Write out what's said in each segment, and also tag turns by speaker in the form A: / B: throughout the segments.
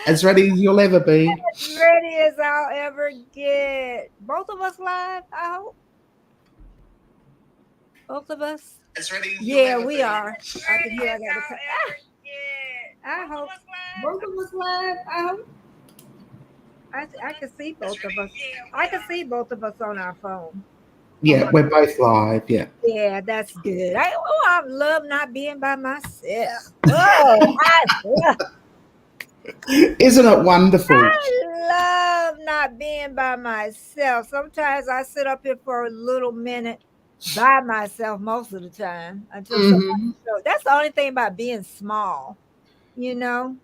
A: As ready as you'll ever be.
B: As ready as I'll ever get. Both of us live, I hope. Both of us. Yeah, we are. I can hear I got to cut. I hope both of us live. I hope. I can see both of us. I can see both of us on our phone.
A: Yeah, we're both live. Yeah.
B: Yeah, that's good. I love not being by myself. Oh,
A: Isn't it wonderful?
B: I love not being by myself. Sometimes I sit up here for a little minute by myself most of the time until somebody
A: Hmm.
B: shows. That's the only thing about being small, you know.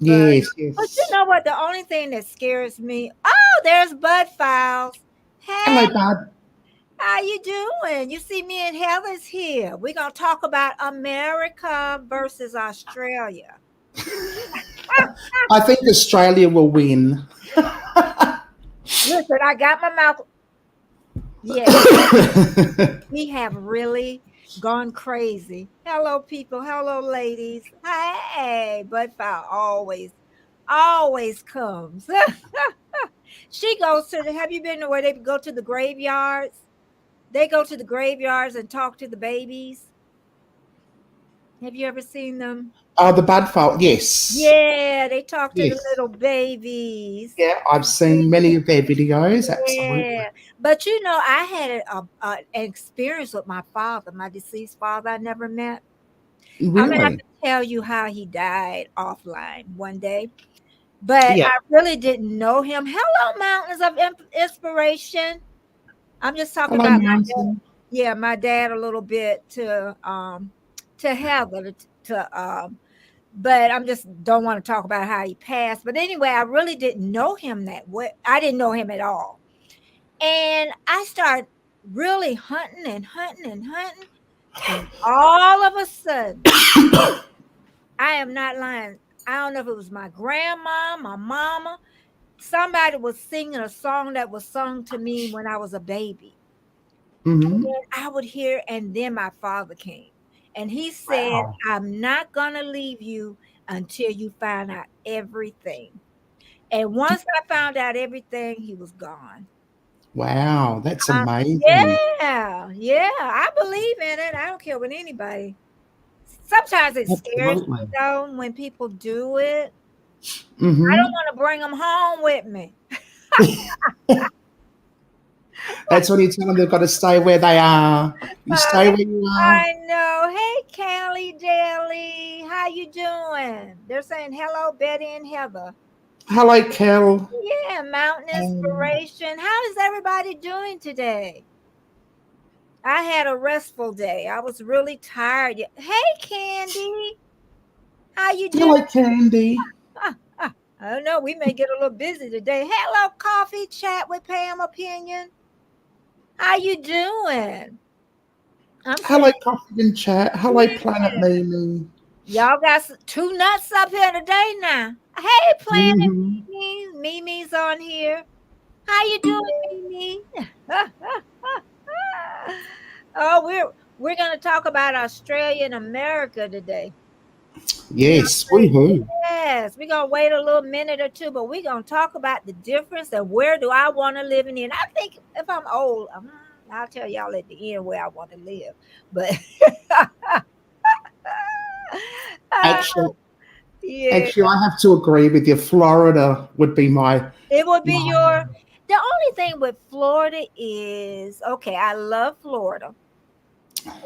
B: But
A: Yes,
B: but you
A: yes.
B: know what? The only thing that scares me. Oh, there's Bud Files. Hey,
A: Hello, bud.
B: how you doing? You see me and Heather's here. We're gonna talk about America versus Australia.
A: I think Australia will win.
B: Listen, I got my mouth. Yeah, we have really gone crazy. Hello, people. Hello, ladies. Hey, Bud File always comes. She goes to the. Have you been to where they go to the graveyards? They go to the graveyards and talk to the babies. Have you ever seen them?
A: Oh, the bad fault. Yes.
B: Yeah, they talk to the
A: Yes.
B: little babies.
A: Yeah, I've seen many of their videos. Absolutely.
B: Yeah, but you know, I had an experience with my father, my deceased father. I never met. I'm gonna have
A: Really?
B: to tell you how he died offline one day, but
A: Yeah.
B: I really didn't know him. Hello, Mountains of Inspiration. I'm just talking
A: Hello,
B: about my dad.
A: Mountain.
B: Yeah, my dad a little bit to Heather but I'm just don't want to talk about how he passed. But anyway, I really didn't know him that way. I didn't know him at all. And I started really hunting and hunting and hunting. And all of a sudden, I am not lying. I don't know if it was my grandma, my mama, somebody was singing a song that was sung to me when I was a baby. And
A: Hmm.
B: then I would hear, and then my father came. And he said,
A: Wow.
B: I'm not going to leave you until you find out everything. And once I found out everything, he was gone.
A: Wow. That's
B: Uh,
A: amazing.
B: yeah, I believe in it. I don't care what anybody. Sometimes it scares me
A: Absolutely.
B: though when people do it. I don't
A: Hmm.
B: want to bring them home with me.
A: That's when you tell them they've got to stay where they are. You stay where you are.
B: I know. Hey, Callie Daly, how you doing? They're saying hello, Betty and Heather.
A: Hello, Kel.
B: Yeah, Mountain
A: Um,
B: Inspiration. How is everybody doing today? I had a restful day. I was really tired. Hey, Candy, how you doing?
A: hello, Candy.
B: I don't know. We may get a little busy today. Hello, Coffee Chat with Pam Opinion. How you doing? I'm
A: Hello,
B: saying,
A: Coffee and Chat. Hello, Planet
B: yeah.
A: Mimi.
B: Y'all got two nuts up here today now. Hey, Planet
A: Hmm.
B: Mimi. Mimi's on here. How you doing, Mimi? Oh, we're gonna talk about Australia and America today. We're gonna
A: Yes, woohoo.
B: yes, we're gonna wait a little minute or two, but we're gonna talk about the difference and where do I want to live in the end. I think if I'm old, I'll tell y'all at the end where I want to live. But uh,
A: Actually,
B: yeah,
A: actually, I have to agree with you. Florida would be
B: it would be
A: my.
B: your. The only thing with Florida is okay. I love Florida,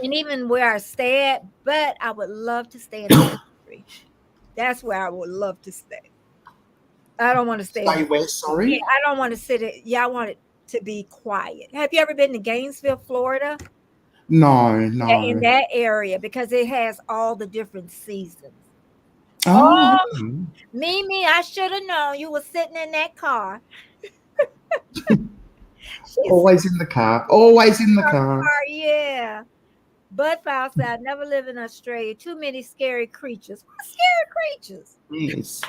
B: and even where I stay at, but I would love to stay in the country. That's where I would love to stay. I don't want to stay in
A: Stay
B: the
A: where?
B: city. Yeah,
A: Sorry.
B: I don't want to sit it. Yeah, I want it to be quiet. Have you ever been to Gainesville, Florida?
A: No,
B: Yeah, in
A: no.
B: that area because it has all the different seasons.
A: Oh,
B: Oh,
A: okay.
B: Mimi, I should have known you were sitting in that car. She's
A: Always in the car.
B: sitting
A: Always in the
B: in her
A: car.
B: car, yeah. Bud Fowl said, I never live in Australia. Too many scary creatures. What scary creatures?
A: Yes.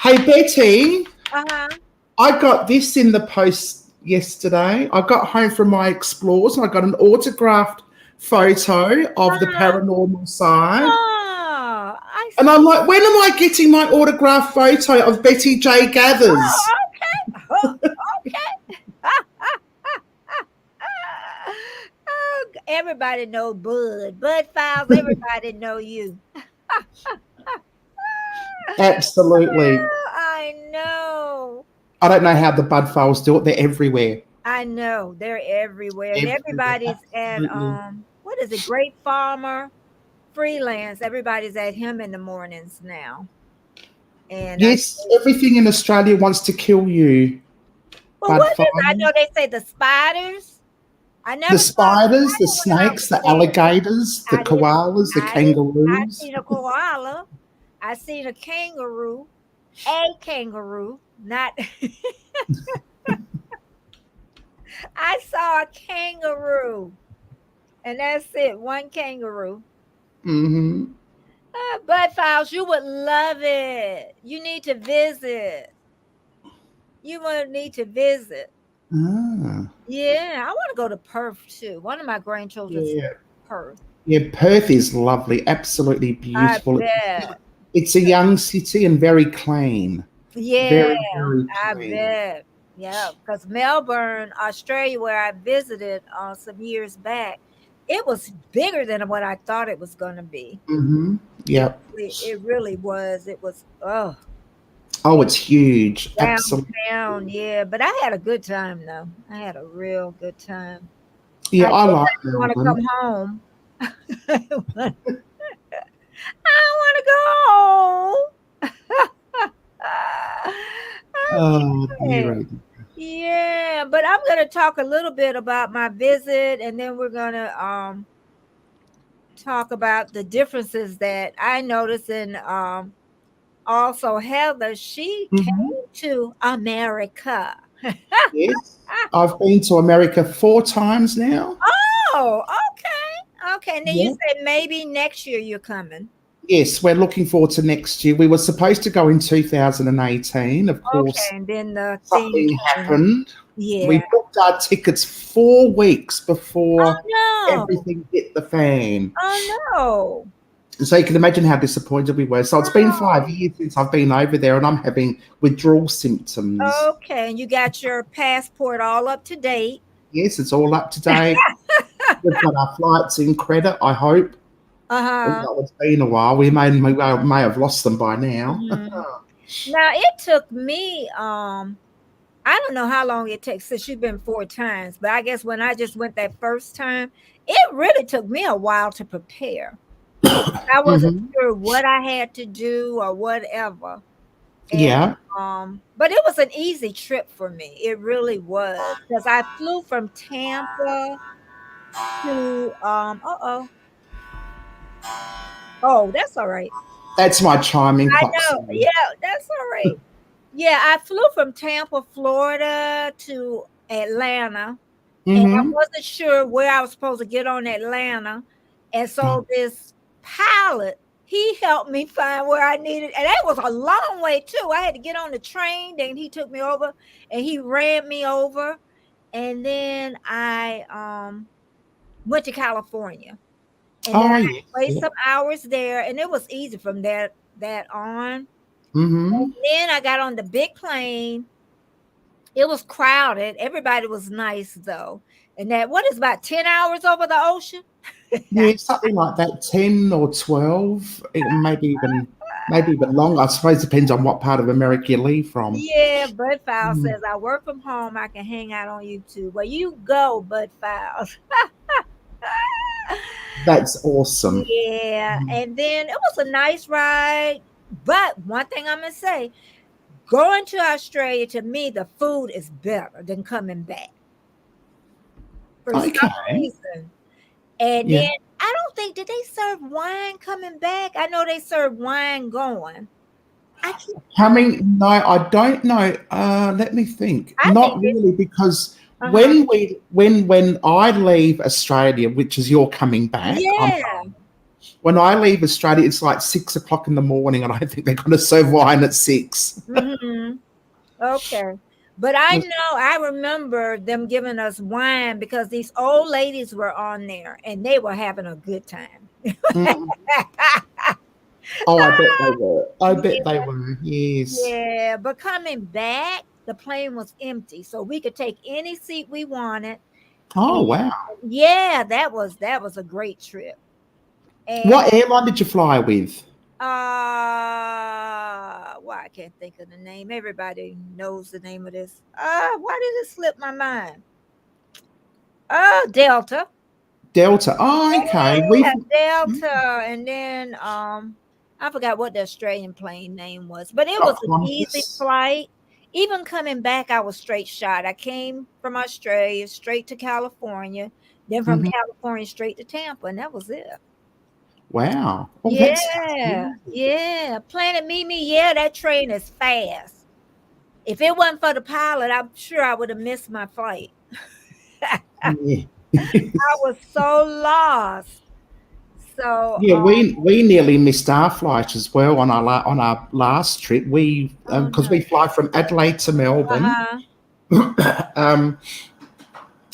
A: Hey, Betty,
B: Uh-huh.
A: I got this in the post yesterday. I got home from my explores and I got an autographed photo of the
B: Uh-huh.
A: paranormal side.
B: Oh, I
A: And I'm like, when am I getting my autographed photo of Betty J. Gathers?
B: Oh, okay. Oh, okay. Oh, everybody know Bud. Bud Files, everybody know you.
A: Absolutely.
B: I know.
A: I don't know how the Bud Files do it. They're everywhere.
B: I know. They're everywhere. And
A: Everywhere.
B: everybody's at
A: Absolutely.
B: what is it? Great Farmer Freelance. Everybody's at him in the mornings now. And
A: Yes, everything in Australia wants to kill you.
B: well, what is I know they say the spiders. I never
A: The
B: saw a
A: spiders, the
B: spider when I
A: snakes,
B: was
A: the
B: there.
A: alligators, the
B: I didn't
A: koalas, the
B: I
A: kangaroos.
B: seen a koala. I seen a kangaroo. A kangaroo, not I saw a kangaroo. And that's it, one kangaroo.
A: Mm-hmm.
B: Bud Files, you would love it. You need to visit. You would need to visit.
A: Ah,
B: Yeah, I want to go to Perth too. One of my grandchildren's
A: yeah.
B: Perth.
A: Yeah, Perth is lovely, absolutely
B: I
A: beautiful.
B: bet.
A: It's a young city and very clean.
B: Yeah,
A: Very, very
B: I
A: clean.
B: bet. Yeah, because Melbourne, Australia, where I visited some years back, it was bigger than what I thought it was going to be.
A: Mm-hmm. Yep.
B: It really was. It was,
A: Oh, it's huge. Absolutely.
B: down. Yeah, but I had a good time, though. I had a real good time.
A: Yeah, I like
B: I want to
A: Melbourne.
B: come home. I want to go home.
A: Oh,
B: Okay.
A: dear.
B: Yeah, but I'm going to talk a little bit about my visit, and then we're going to talk about the differences that I noticed. And also Heather, she
A: Mhm.
B: came to America.
A: Yes, I've been to America 4 times now.
B: Oh, okay. And then
A: Yeah.
B: you said maybe next year you're coming.
A: Yes, we're looking forward to next year. We were supposed to go in 2018. Of course,
B: Okay, and then the
A: something
B: thing came.
A: happened.
B: Yeah.
A: We booked our tickets 4 weeks before
B: Oh no.
A: everything hit the fan.
B: Oh no.
A: So you can imagine how disappointed we were. So it's been 5
B: Oh.
A: years since I've been over there, and I'm having withdrawal symptoms.
B: Okay, and you got your passport all up to date.
A: Yes, it's all up to date. We've got our flights in credit, I hope. Although it's been a while. We may have lost them by now.
B: Mhm. Now it took me I don't know how long it takes since you've been 4 times, but I guess when I just went that first time, it really took me a while to prepare. I wasn't sure what I had to do or whatever. And,
A: Yeah.
B: but it was an easy trip for me. It really was, because I flew from Tampa to oh, that's all right.
A: That's my chiming
B: I
A: clock.
B: know.
A: Sorry.
B: Yeah, that's all right. Yeah, I flew from Tampa, Florida to Atlanta. And I wasn't sure where I was supposed to get on Atlanta. And so this pilot, he helped me find where I needed. And that was a long way too. I had to get on the train. Then he took me over and he ran me over. And then I went to California. And then I played some hours there. And it was easy from that on. And then I got on the big plane. It was crowded. Everybody was nice though. And that what is about 10 hours over the ocean?
A: Yeah, something like that, 10 or 12, maybe even longer. I suppose it depends on what part of America you leave from.
B: Yeah, Bud Files says I work from home. I can hang out on YouTube. Well, you go, Bud Files.
A: That's awesome.
B: Yeah, and then it was a nice ride. But one thing I'm gonna say, going to Australia, to me, the food is better than coming back. For some reason. And then I don't think, did they serve wine coming back? I know they serve wine going.
A: No, I don't know. Let me think. Not really, because when I leave Australia, which is you're coming back, when I leave Australia, it's like 6 o'clock in the morning, and I think they're going to serve wine at 6.
B: Okay. But I remember them giving us wine because these old ladies were on there and they were having a good time.
A: Oh, I bet they were. I bet they were. Yes.
B: Yeah, but coming back, the plane was empty, so we could take any seat we wanted. And
A: Oh, wow.
B: yeah, that was a great trip. And
A: What airline did you fly with?
B: well, I can't think of the name. Everybody knows the name of this. Why did it slip my mind? Delta.
A: Delta. Oh, okay. We.
B: Yeah, Delta, and then I forgot what the Australian plane name was, but it was
A: Got
B: an easy
A: Qantas.
B: flight. Even coming back, I was straight shot. I came from Australia straight to California, then from
A: Mhm.
B: California straight to Tampa, and that was it.
A: Wow. Oh, that's
B: Yeah,
A: easy.
B: yeah. Planet Mimi, yeah, that train is fast. If it wasn't for the pilot, I'm sure I would have missed my flight. I
A: Yeah.
B: was so lost. So,
A: Yeah, we nearly missed our flight as well on on our last trip. We
B: oh
A: because
B: no.
A: we fly from Adelaide to Melbourne,
B: Uh-huh.
A: um,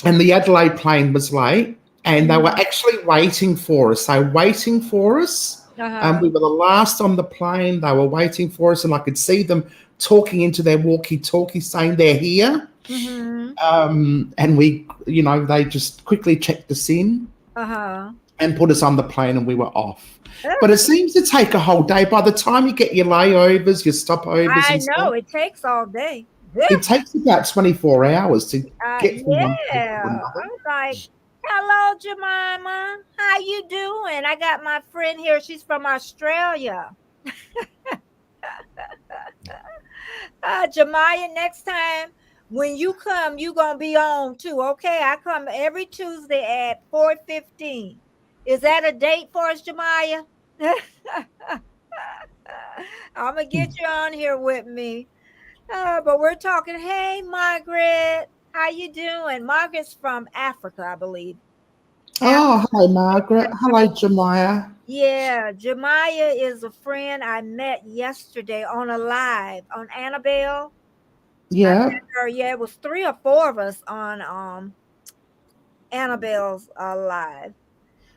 A: and the Adelaide plane was late, and they were
B: Mhm.
A: actually waiting for us. They were waiting for us.
B: Uh-huh.
A: We were the last on the plane. They were waiting for us, and I could see them talking into their walkie-talkie, saying they're here.
B: Mhm.
A: And we, they just quickly checked us in
B: Uh-huh.
A: and put us on the plane, and we were off. But
B: Uh,
A: it seems to take a whole day. By the time you get your layovers, your stopovers
B: I
A: and
B: know
A: stuff,
B: it takes all day.
A: it takes about 24 hours to get from one place to
B: Yeah.
A: another.
B: I'm like, hello, Jemima. How you doing? I got my friend here. She's from Australia. Jemima, next time when you come, you gonna be on too. Okay. I come every Tuesday at 4:15. Is that a date for us, Jemima? I'm gonna get you on here with me. But we're talking. Hey, Margaret, how you doing? Margaret's from Africa, I believe.
A: Oh, hello,
B: Africa.
A: Margaret. Hello, Jemiah.
B: Yeah, Jemiah is a friend I met yesterday on a live on Annabelle. I
A: Yeah.
B: met her. Yeah, it was three or four of us on Annabelle's live.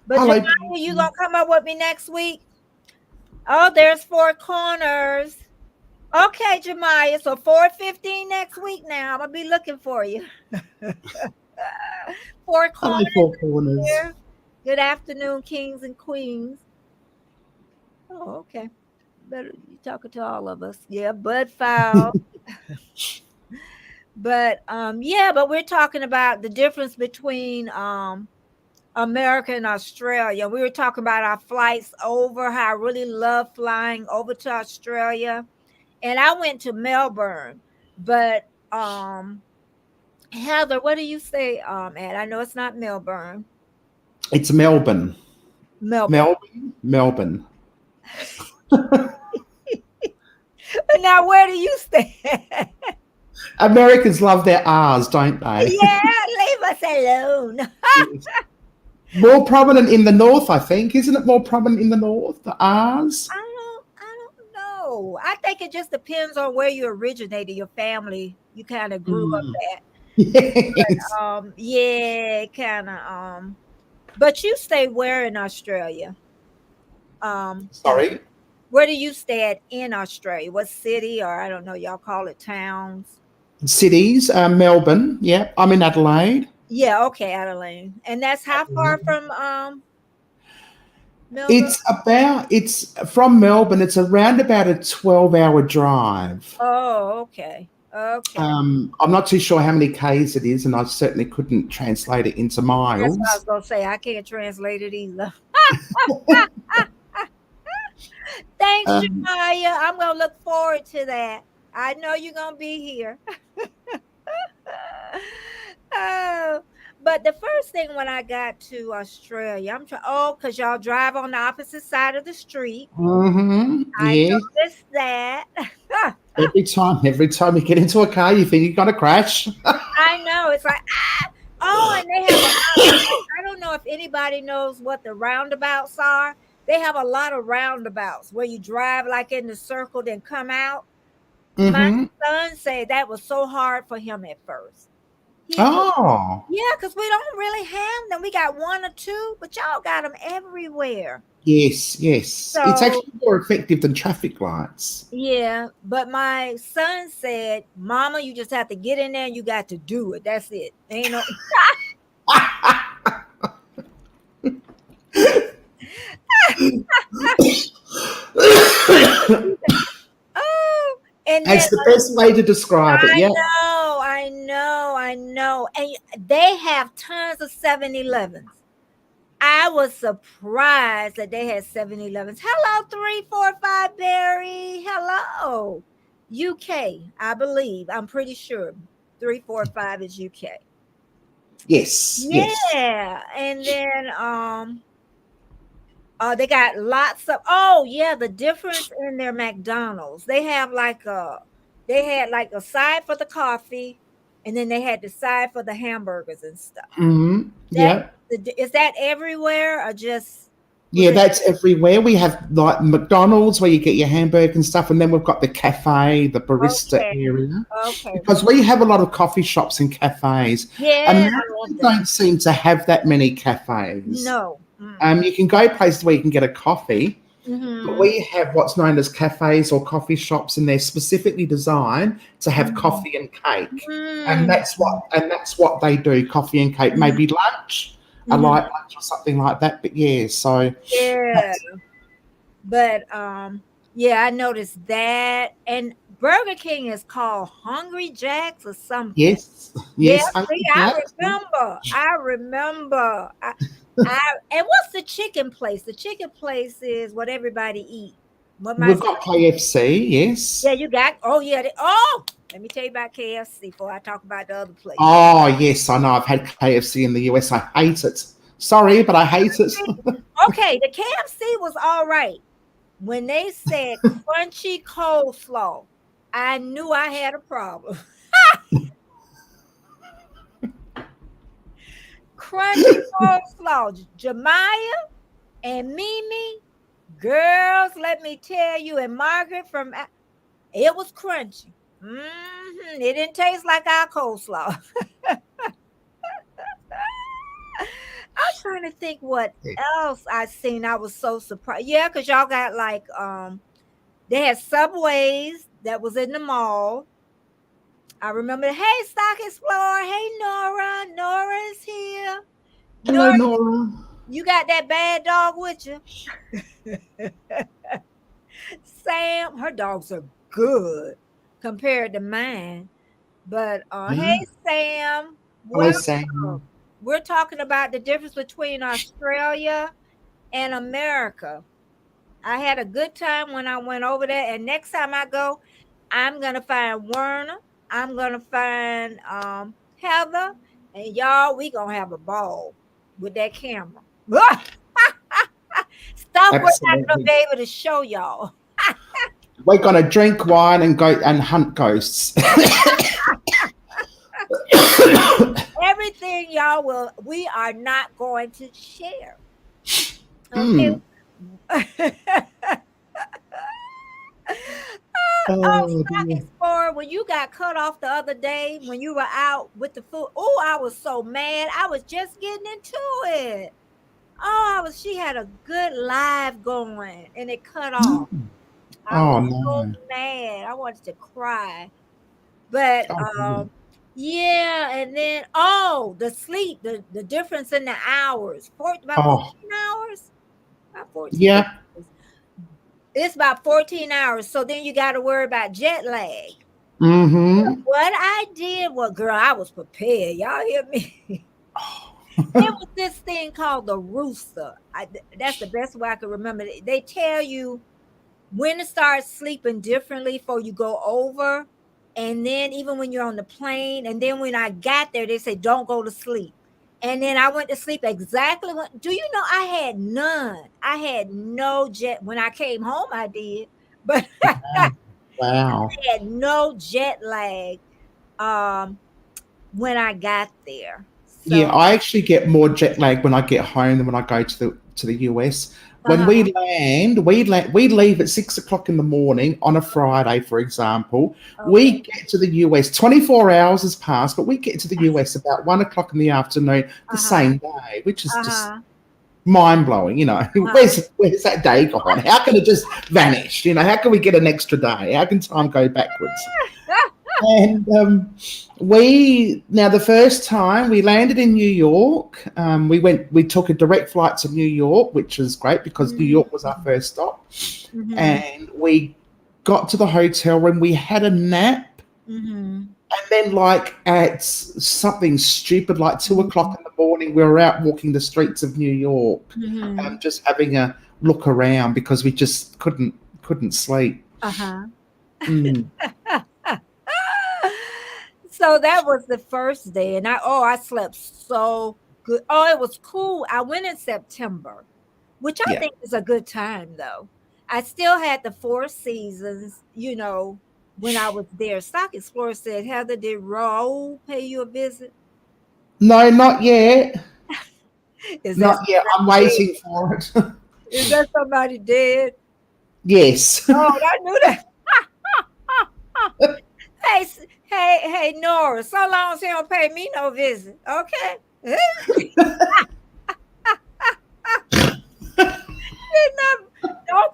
B: But
A: Hello.
B: Jemiah, you gonna come up with me next week? Oh, there's Four Corners. Okay, Jemiah. So 4:15 next week now. I'm gonna be looking for you. Four
A: Hello,
B: Corners
A: Four Corners.
B: here. Good afternoon, kings and queens. Oh, okay. Better you talking to all of us. Yeah, Bud Foul. But yeah, but we're talking about the difference between America and Australia. We were talking about our flights over, how I really love flying over to Australia. And I went to Melbourne, but Heather, what do you say, Ed? I know it's not Melbourne.
A: It's Melbourne.
B: Melbourne.
A: Melbourne. Melbourne.
B: Now, where do you stay?
A: Americans love their R's, don't they?
B: Yeah, leave us alone.
A: Yes. More prominent in the north, I think. Isn't it more prominent in the north, the R's?
B: I don't know. I think it just depends on where you originated, your family, you kind of grew up
A: Mm.
B: at.
A: Yes.
B: Yeah, kind of but you stay where in Australia? Heather,
A: Sorry.
B: where do you stay at in Australia? What city, or I don't know, y'all call it towns?
A: Cities, Melbourne. Yeah, I'm in Adelaide.
B: Yeah, okay, Adelaide. And that's how far from Melbourne?
A: It's from Melbourne. It's around about a 12-hour drive.
B: Oh, okay. Okay.
A: I'm not too sure how many Ks it is, and I certainly couldn't translate it into
B: That's what I was
A: miles.
B: gonna say. I can't translate it either. Thanks,
A: Um,
B: Jemiah. I'm gonna look forward to that. I know you're gonna be here. Oh, but the first thing when I got to Australia, I'm trying. Oh, because y'all drive on the opposite side of the street. I
A: yeah.
B: noticed that.
A: Every time you get into a car, you think you're gonna crash.
B: I know. It's like ah. Oh, and they have a lot of. I don't know if anybody knows what the roundabouts are. They have a lot of roundabouts where you drive like in the circle, then come out. My
A: Hmm.
B: son said that was so hard for him at first.
A: Oh.
B: Yeah, because we don't really have them. We got one or two, but y'all got them everywhere.
A: Yes, yes. It's
B: So,
A: actually more effective than traffic lights.
B: yeah, but my son said, Mama, you just have to get in there and you got to do it. That's it. Ain't no. Oh, and then
A: That's the best way to describe it.
B: I
A: Yeah.
B: know, I know, I know. And they have tons of 7-Elevens. I was surprised that they had 7-Elevens. Hello, 345 Barry. Hello. UK, I believe. I'm pretty sure 345 is UK.
A: Yes, yes.
B: Yeah. And then they got lots of, oh yeah, the difference in their McDonald's. They had like a side for the coffee, and then they had the side for the hamburgers and stuff.
A: Mm-hmm.
B: That
A: Yeah.
B: is that everywhere or just was
A: Yeah,
B: it
A: that's everywhere. We have like McDonald's where you get your hamburger and stuff, and then we've got the cafe, the barista
B: okay?
A: area.
B: Okay.
A: Because we have a lot of coffee shops and cafes.
B: Yeah, I love
A: Americans
B: that.
A: don't seem to have that many cafes.
B: No.
A: You can go places where you can get a coffee, but
B: Mm-hmm.
A: we have what's known as cafes or coffee shops, and they're specifically designed to have coffee and cake. And that's what they do, coffee and cake. Maybe lunch, a light lunch or something like that. But yeah, so
B: Yeah. But yeah, I noticed that. And Burger King is called Hungry Jack's or something.
A: yes,
B: Yeah,
A: yes.
B: see, I remember. And what's the chicken place? The chicken place is what everybody eat. What my
A: We've got KFC, yes.
B: Yeah, you got. Oh yeah. Let me tell you about KFC before I talk about the other place.
A: Oh yes, I know. I've had KFC in the US. I hate it. Sorry, but I hate it.
B: Okay, the KFC was all right. When they said crunchy coleslaw, I knew I had a problem. Crunchy coleslaw, Jemiah and Mimi, girls, let me tell you, and Margaret it was crunchy. It didn't taste like our coleslaw. I'm trying to think what else I seen. I was so surprised. Yeah, because y'all got like they had Subways that was in the mall. I remember, hey, Stock Explorer, hey Nora. Nora is here.
A: Hello, Nora.
B: You got that bad dog with you? Sam, her dogs are good compared to mine. But hey Sam,
A: Hello,
B: welcome.
A: Sam.
B: We're talking about the difference between Australia and America. I had a good time when I went over there, and next time I go, I'm gonna find Werner. I'm gonna find Heather, and y'all, we gonna have a ball with that camera. Stuff we're not gonna be able to show y'all.
A: We're gonna drink wine and go and hunt ghosts.
B: Everything y'all we are not going to share. Okay. Stock Explorer, when you got cut off the other day when you were out with the food, I was so mad. I was just getting into it. She had a good live going and it cut off. I was so mad. I wanted to cry. But yeah, and then the sleep, the difference in the hours. About 14 hours? About 14
A: yeah.
B: hours. It's about 14 hours. So then you got to worry about jet lag. What I did was, girl, I was prepared. Y'all hear me? There was this thing called the rooster. That's the best way I can remember it. They tell you when to start sleeping differently before you go over. And then even when you're on the plane. And then when I got there, they say, don't go to sleep. And then I went to sleep exactly when. Do you know I had none? I had no jet. When I came home, I did. But
A: wow.
B: I had no jet lag when I got there. So,
A: yeah, I actually get more jet lag when I get home than when I go to the US. When we land, we leave at 6 o'clock in the morning on a Friday, for example. Okay. We get to the US, 24 hours has passed, but we get to the US about 1 o'clock in the afternoon the same day, which is just mind-blowing. Where's that day gone? How can it just vanish? How can we get an extra day? How can time go backwards? And the first time we landed in New York, we took a direct flight to New York, which was great because New York was our first stop. And we got to the hotel room, we had a nap, and then at something stupid like 2 o'clock in the morning, we were out walking the streets of New York, just having a look around because we just couldn't sleep.
B: So that was the first day, and I slept so good. Oh, it was cool. I went in September, which I think is a good time, though. I still had the Four Seasons, when I was there. Stock Explorer said, Heather, did Raoul pay you a visit?
A: No, not yet. Not yet. I'm waiting for it.
B: Is that somebody dead?
A: Yes.
B: Oh, I knew that. Hey, Nora, so long as you don't pay me no visit, okay? Don't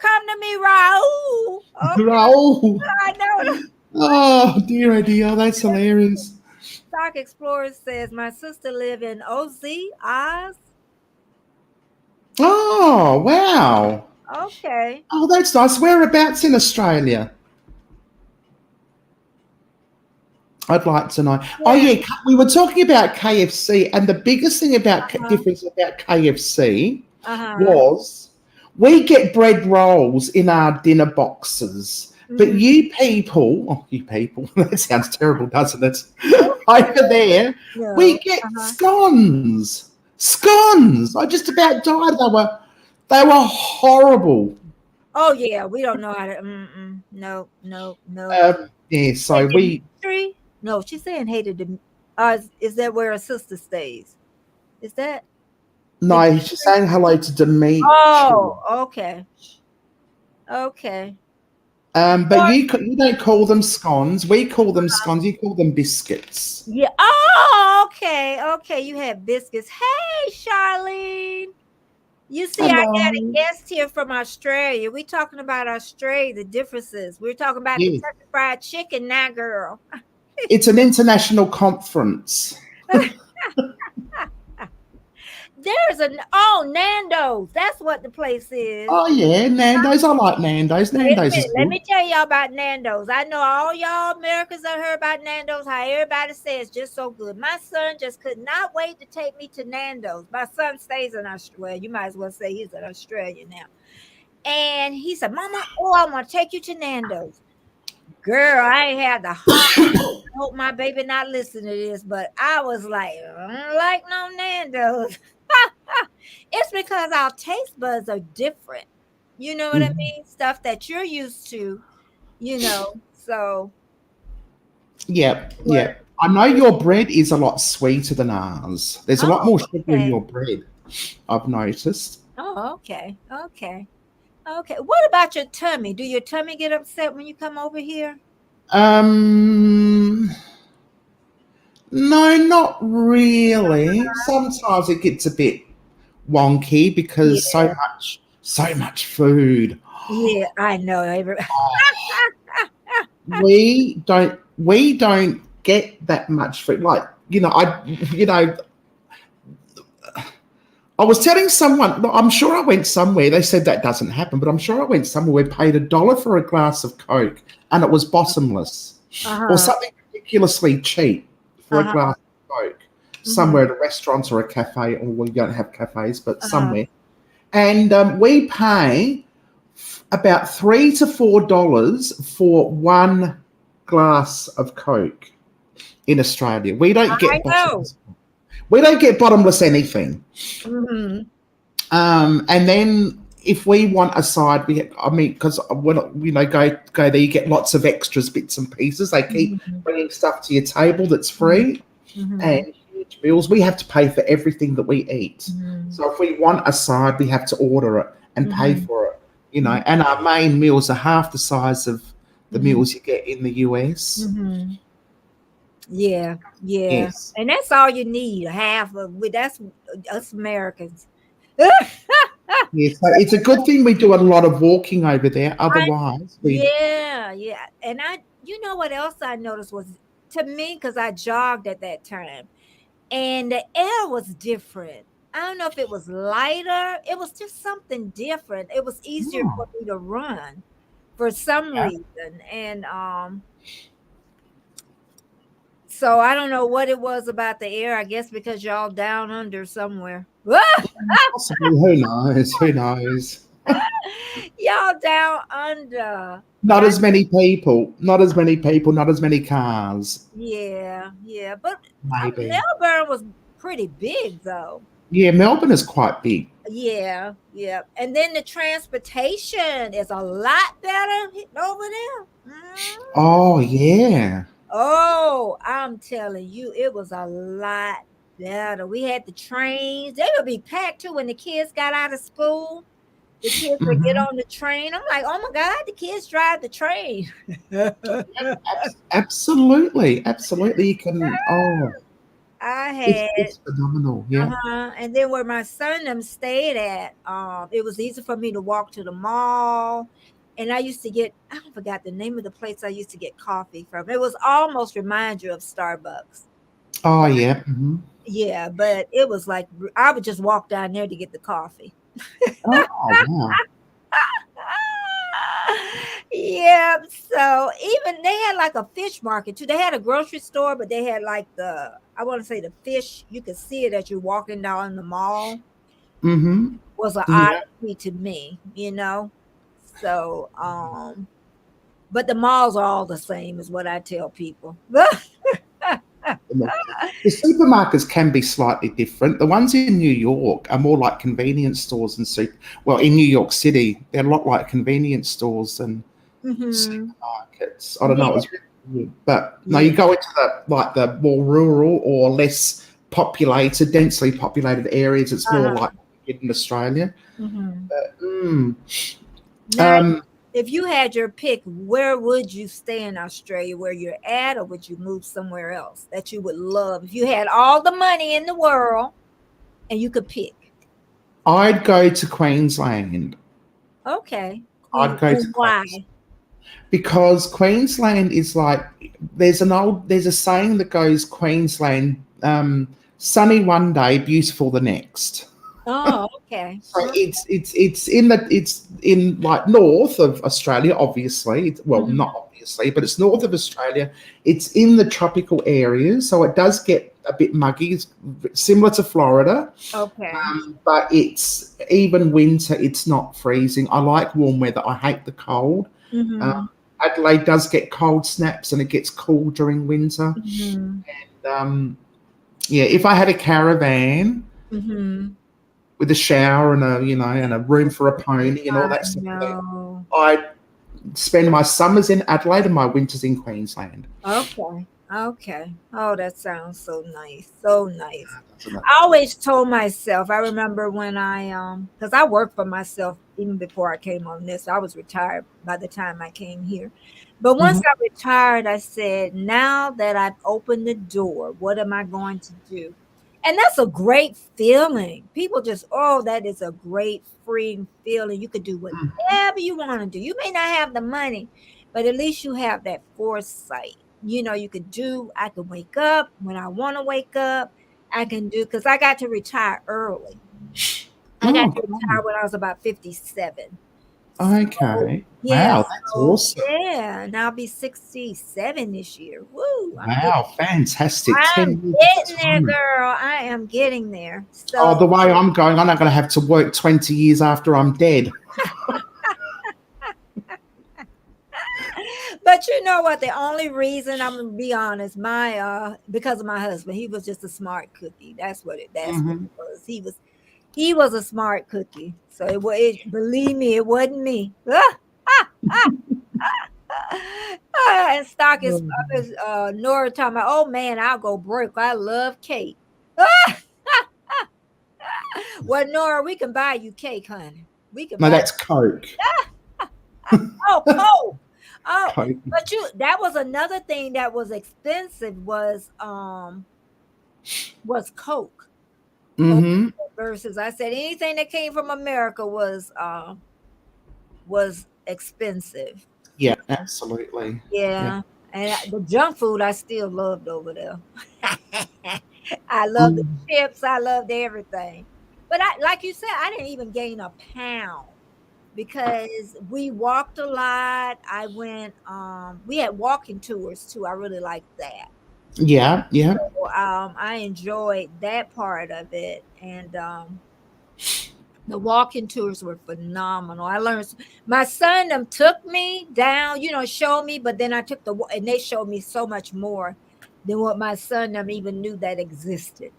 B: come to me, Raoul. Okay.
A: Raoul.
B: I know.
A: Oh, dear, that's hilarious.
B: Stock Explorer says, my sister live in Oz.
A: Oh, wow.
B: Okay.
A: Oh, that's nice. Whereabouts in Australia? I'd like to know. Yeah. Oh, yeah, we were talking about KFC, and the biggest thing about difference about KFC was we get bread rolls in our dinner boxes, but you people, that sounds terrible, doesn't it? Over there, we get scones. Scones. I just about died. They were horrible.
B: Oh, yeah, we don't know how to. No.
A: Yeah, so we.
B: No, she's saying hated the. Is that where her sister stays? Is that?
A: No, she's saying hello to Dimitri.
B: Oh, okay. Okay.
A: But you don't call them scones. We call them scones. You call them biscuits.
B: Yeah. Oh, okay. Okay. You have biscuits. Hey, Charlene. You see, hello. I got a guest here from Australia. We're talking about Australia, the differences. We're talking about the Kentucky Fried Chicken now, girl.
A: It's an international conference.
B: There's Nando's. That's what the place is.
A: Oh, yeah, Nando's. I like Nando's. Nando's is good.
B: Let me tell y'all about Nando's. I know all y'all Americans that heard about Nando's, how everybody says just so good. My son just could not wait to take me to Nando's. My son stays in Australia. You might as well say he's in Australia now. And he said, Mama, I'm going to take you to Nando's. Girl, I ain't had the heart. I hope my baby not listen to this, but I was like, I don't like no Nando's. It's because our taste buds are different. You know what I mean? Stuff that you're used to, so.
A: Yep. I know your bread is a lot sweeter than ours. There's a lot more sugar in your bread, I've noticed.
B: Oh, okay. What about your tummy? Do your tummy get upset when you come over here?
A: No, not really. Sometimes it gets a bit wonky because so much food.
B: Yeah, I know.
A: We don't get that much food. I was telling someone, I'm sure I went somewhere, they said that doesn't happen, but I'm sure I went somewhere, we paid $1 for a glass of Coke and it was bottomless or something ridiculously cheap for a glass of Coke somewhere at a restaurant or a cafe, or we don't have cafes, but somewhere. And we pay about $3 to $4 for one glass of Coke in Australia. We don't get bottomless. We don't get bottomless anything. And then if we want a side, because when go there, you get lots of extras, bits and pieces. They keep bringing stuff to your table that's free, and huge meals. We have to pay for everything that we eat. So if we want a side, we have to order it, and pay for it, you know. And our main meals are half the size of the meals you get in the US.
B: Yeah,
A: Yes.
B: and that's all you need. Half of that's us Americans.
A: Yeah, so it's a good thing we do a lot of walking over there. Otherwise, we
B: Yeah. And you know what else I noticed was to me, because I jogged at that time, and the air was different. I don't know if it was lighter. It was just something different. It was easier for me to run for some
A: yeah.
B: reason. And so I don't know what it was about the air. I guess because y'all down under somewhere.
A: Possibly. Who knows? Who knows?
B: Y'all down under.
A: Not as many people. Not as many people. Not as many cars.
B: Yeah. But
A: Maybe.
B: Melbourne was pretty big, though.
A: Yeah, Melbourne is quite big.
B: Yeah. And then the transportation is a lot better over there.
A: Oh, yeah.
B: Oh, I'm telling you, it was a lot better. We had the trains. They would be packed too when the kids got out of school. The kids would get on the train. I'm like, oh my God, the kids drive the train.
A: Absolutely. You can. Oh,
B: I had
A: it's phenomenal. Yeah.
B: and then where my son them stayed at, it was easy for me to walk to the mall. And I used to I forgot the name of the place I used to get coffee from. It was almost remind you of Starbucks.
A: Oh, yeah.
B: Yeah, but it was like I would just walk down there to get the coffee.
A: Oh, wow.
B: Yeah, so even they had like a fish market too. They had a grocery store, but they had like I want to say the fish. You could see it as you're walking down the mall. Was an oddity to me, you know. So, but the malls are all the same, is what I tell people.
A: The supermarkets can be slightly different. The ones in New York are more like convenience stores and well, in New York City, they're a lot like convenience stores and supermarkets. I don't know, it's really weird. But no, you go into the more rural or less populated, densely populated areas, it's more like in Australia.
B: Now, if you had your pick, where would you stay in Australia, where you're at, or would you move somewhere else that you would love? If you had all the money in the world and you could pick.
A: I'd go to Queensland.
B: Okay.
A: I'd go to
B: why?
A: Queensland. Because Queensland is like, there's a saying that goes, Queensland, sunny one day, beautiful the next.
B: Oh, okay.
A: So it's in like north of Australia, obviously. Well, not obviously, but it's north of Australia. It's in the tropical areas, so it does get a bit muggy. It's similar to Florida.
B: Okay.
A: But it's even winter. It's not freezing. I like warm weather. I hate the cold. Adelaide does get cold snaps, and it gets cool during winter. And yeah, if I had a caravan. With a shower and a room for a pony and all that stuff. I'd spend my summers in Adelaide and my winters in Queensland.
B: Okay. Oh, that sounds so nice. So nice. I always told myself, I remember when because I worked for myself even before I came on this. I was retired by the time I came here. But once I retired, I said, now that I've opened the door, what am I going to do? And that's a great feeling. People just, that is a great freeing feeling. You could do whatever you want to do. You may not have the money, but at least you have that foresight. You know, I can wake up when I want to wake up. I can do, because I got to retire early. I got to retire when I was about 57.
A: Okay. Wow, that's awesome.
B: Yeah, and I'll be 67 this year. Woo!
A: Wow, fantastic.
B: I'm getting there, girl. I am getting there. So,
A: the way I'm going, I'm not going to have to work 20 years after I'm dead.
B: But you know what? The only reason, I'm gonna be honest, because of my husband, he was just a smart cookie. That's what it was. He was a smart cookie. So believe me, it wasn't me. And stock is Nora talking about, oh man, I'll go broke. I love cake. Well, Nora, we can buy you cake, honey. We could
A: No,
B: buy.
A: that's Coke.
B: Oh, Coke. Oh,
A: Coke.
B: but that was another thing that was expensive was Coke.
A: Mm-hmm.
B: Versus I said anything that came from America was expensive.
A: Yeah, absolutely. Yeah.
B: Yeah. And the junk food I still loved over there. I love the
A: Mm.
B: chips, I loved everything. But I like you said, I didn't even gain a pound because we walked a lot. I went we had walking tours too. I really liked that.
A: Yeah, yeah.
B: So, I enjoyed that part of it, and the walking tours were phenomenal. I learned. My son them took me down, showed me, but then I took and they showed me so much more than what my son them even knew that existed.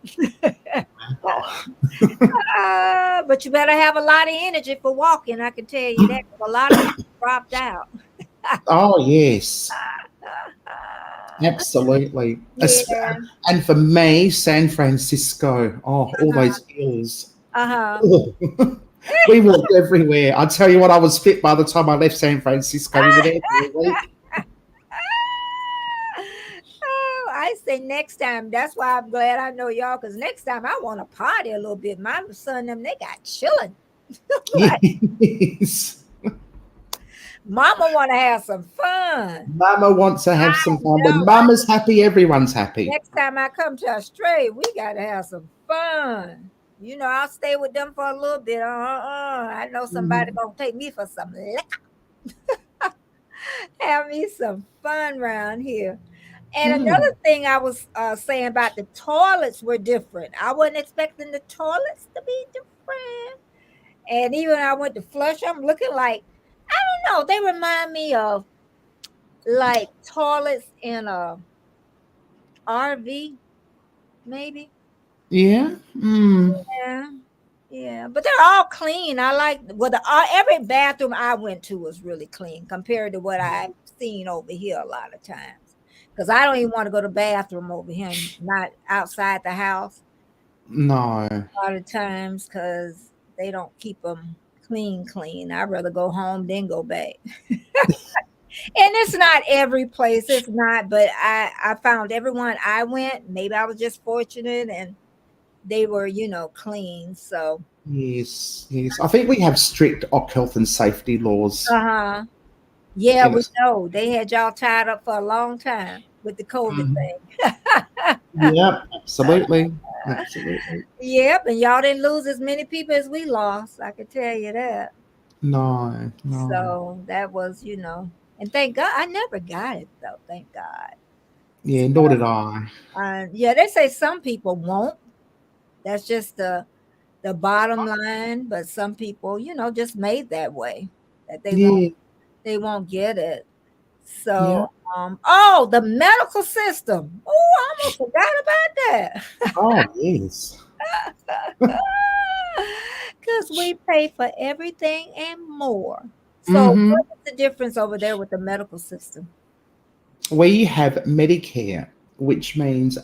A: Oh,
B: But you better have a lot of energy for walking. I can tell you that 'cause a lot of people dropped out.
A: oh yes. Absolutely.
B: Yeah.
A: And for me, San Francisco, oh, all those hills.
B: Uh-huh.
A: Oh. We walked everywhere. I tell you what, I was fit by the time I left San Francisco. We were there for a week.
B: Oh, I say next time. That's why I'm glad I know y'all, because next time I want to party a little bit. My son, them, they got chilling. Like,
A: Yes.
B: Mama want to have some fun.
A: Mama wants to have some fun. When
B: No,
A: Mama's happy, everyone's happy.
B: next time I come to Australia, we got to have some fun. I'll stay with them for a little bit. I know somebody gonna take me for some liquor. Have me some fun around here. And another thing I was saying about the toilets were different. I wasn't expecting the toilets to be different. And even when I went to flush, I'm looking like, I don't know, they remind me of like toilets in a RV, maybe.
A: Yeah. Mm.
B: Yeah. Yeah, but they're all clean. I like every bathroom I went to was really clean compared to what I've seen over here a lot of times. Because I don't even want to go to the bathroom over here, not outside the house
A: No.
B: a lot of times because they don't keep them clean. I'd rather go home than go back. And it's not every place, it's not, but I found everyone I went, maybe I was just fortunate and they were, clean. So
A: Yes. Yes. I think we have strict health and safety laws.
B: uh-huh. Yeah,
A: In
B: we
A: it.
B: know. They had y'all tied up for a long time with the COVID
A: Mhm.
B: thing.
A: Yeah. Absolutely. Absolutely.
B: Yep, and y'all didn't lose as many people as we lost. I can tell you that.
A: No. No.
B: So that was, and thank God I never got it though. Thank God.
A: Yeah. Nor did I.
B: Yeah, they say some people won't. That's just the bottom line. But some people, just made that way that
A: Yeah.
B: they won't get it.
A: Yeah.
B: So, the medical system. Oh, I almost forgot about that.
A: Oh yes.
B: Because we pay for everything and more. So,
A: Mm-hmm.
B: what is the difference over there with the medical system?
A: We have Medicare, which means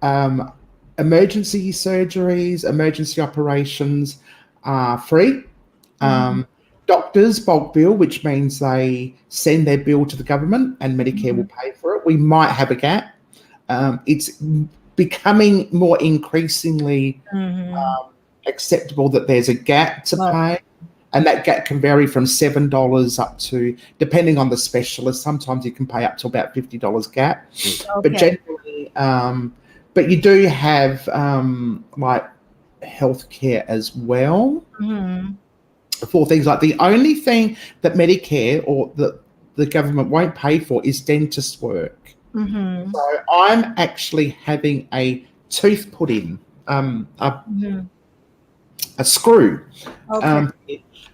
A: um, emergency surgeries, emergency operations are free.
B: Mhm,
A: Doctors bulk bill, which means they send their bill to the government and Medicare will
B: mhm,
A: pay for it. We might have a gap. It's becoming more increasingly
B: mhm.
A: acceptable that there's a gap to
B: Oh,
A: pay. And that gap can vary from $7 up to, depending on the specialist, sometimes you can pay up to about $50 gap. But
B: okay.
A: generally, but you do have like healthcare as well
B: Mhm,
A: for things like the only thing that Medicare or the government won't pay for is dentist work.
B: mhm,
A: So I'm actually having a tooth put in,
B: mhm.
A: a screw,
B: Okay.
A: um,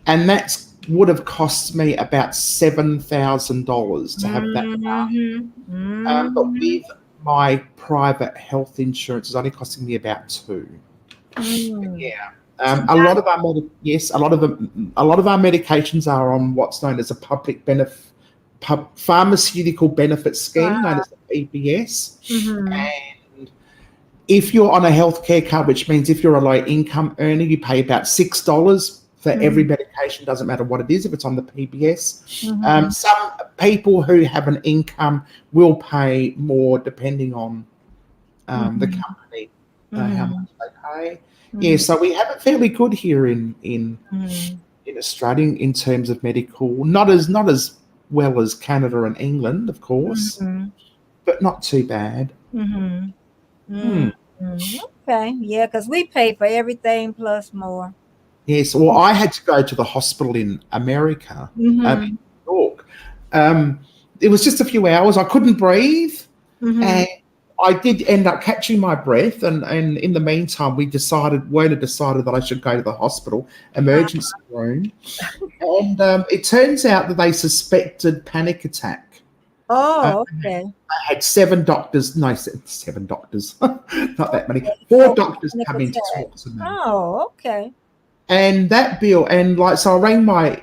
A: and that's would have cost me about $7,000 to have that done.
B: Mhm,
A: But
B: mhm,
A: with my private health insurance, it's only costing me about two.
B: mhm.
A: Yeah.
B: So
A: A
B: now,
A: lot of our yes, a lot of our medications are on what's known as a public benefit pharmaceutical benefit scheme, known as the PBS.
B: mhm,
A: And if you're on a healthcare card, which means if you're a low income earner, you pay about $6 for every medication, doesn't matter what it is, if it's on the PBS.
B: Mm-hmm.
A: Some people who have an income will pay more depending on the company, how much they pay. Yeah, so we have it fairly good here in Australia in terms of medical. Not as well as Canada and England, of course, but not too bad.
B: Okay, yeah, because we pay for everything plus more.
A: Yes, well, I had to go to the hospital in America, in New York. It was just a few hours. I couldn't breathe, and I did end up catching my breath. And in the meantime, Werner decided that I should go to the hospital emergency room. And it turns out that they suspected panic attack.
B: Oh, okay.
A: I had 7 doctors, not that many, 4 doctors come in to talk to me.
B: Oh, okay.
A: And that bill, and so I rang my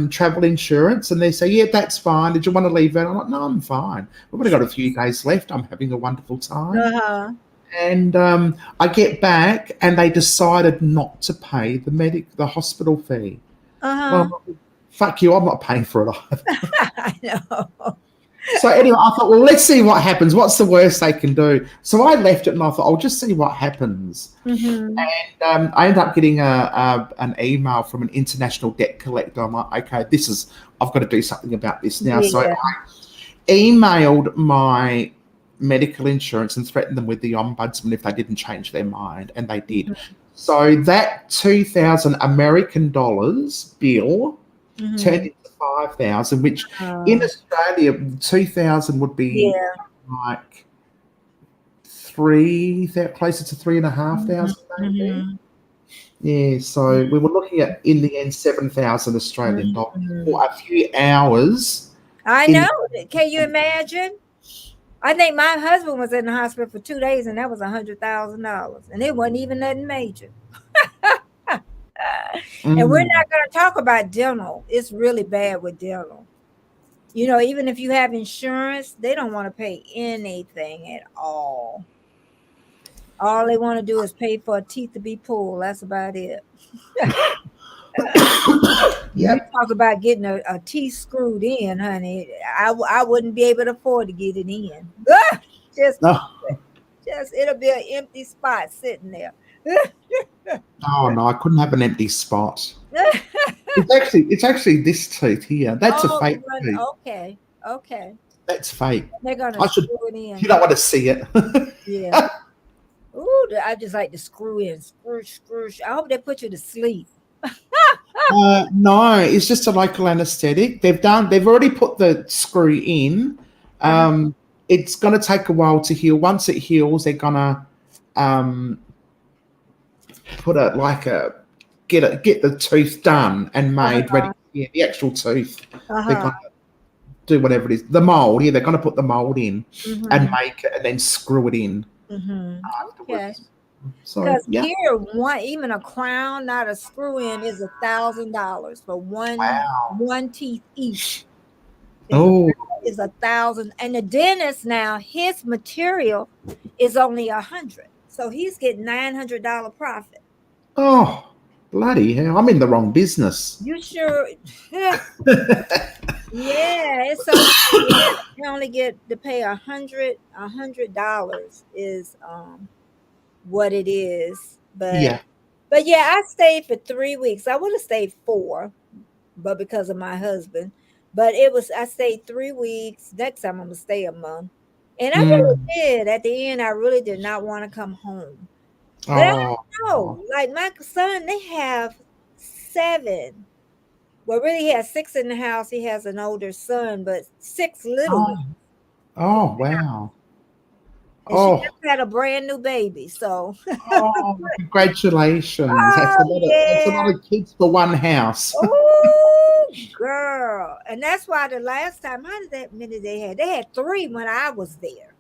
A: travel insurance, and they say, yeah, that's fine. Did you want to leave that? I'm like, no, I'm fine. We've only got a few days left. I'm having a wonderful time. And I get back, and they decided not to pay the hospital fee. Well, fuck you, I'm not paying for it either.
B: I know.
A: So anyway, I thought, well, let's see what happens. What's the worst they can do? So I left it, and I thought, I'll just see what happens. And I ended up getting an email from an international debt collector. I'm like, okay, I've got to do something about this now. Yeah. So I emailed my medical insurance and threatened them with the ombudsman if they didn't change their mind, and they did. So that 2,000 American dollars bill turned into 5,000, which in Australia 2,000 would be like closer to 3,500 maybe. Yeah, so we were looking at in the end 7,000 Australian dollars for a few hours.
B: I know. Can you imagine? I think my husband was in the hospital for 2 days, and that was $100,000, and it wasn't even nothing major. And we're not going to talk about dental. It's really bad with dental. Even if you have insurance, they don't want to pay anything at all. All they want to do is pay for a teeth to be pulled. That's about it. You talk about getting a teeth screwed in, honey. I wouldn't be able to afford to get it in. Just it'll be an empty spot sitting there.
A: Oh no, I couldn't have an empty spot. It's actually this tooth here. That's a fake tooth.
B: Okay.
A: That's fake.
B: They're gonna screw it in.
A: You don't want to see it.
B: Yeah. Ooh, I just like to screw in, screw. I hope they put you to sleep.
A: No, it's just a local anesthetic. They've already put the screw in. It's going to take a while to heal. Once it heals, they're gonna get the tooth done and made ready. Yeah, the actual tooth. They're gonna do whatever it is. The mold. Yeah, they're gonna put the mold in and make it, and then screw it in afterwards. So
B: here, even a crown, not a screw in, is $1,000 for one teeth each. Is 1,000, and the dentist now, his material is only $100, so he's getting $900 profit.
A: Oh, bloody hell! I'm in the wrong business.
B: You sure? Yeah, it's so you only get to pay $100 is what it is, but I stayed for 3 weeks. I would have stayed 4, but because of my husband, but I stayed 3 weeks. Next time I'm gonna stay a month, and I really did. At the end, I really did not want to come home. But I don't know. Like my son, they have 7. Well, really, he has 6 in the house. He has an older son, but 6 little ones.
A: Oh, wow.
B: And she just had a brand new baby, so.
A: Congratulations. That's a lot of kids for one house.
B: Oh, girl. And that's why the last time, how many they had? They had 3 when I was there.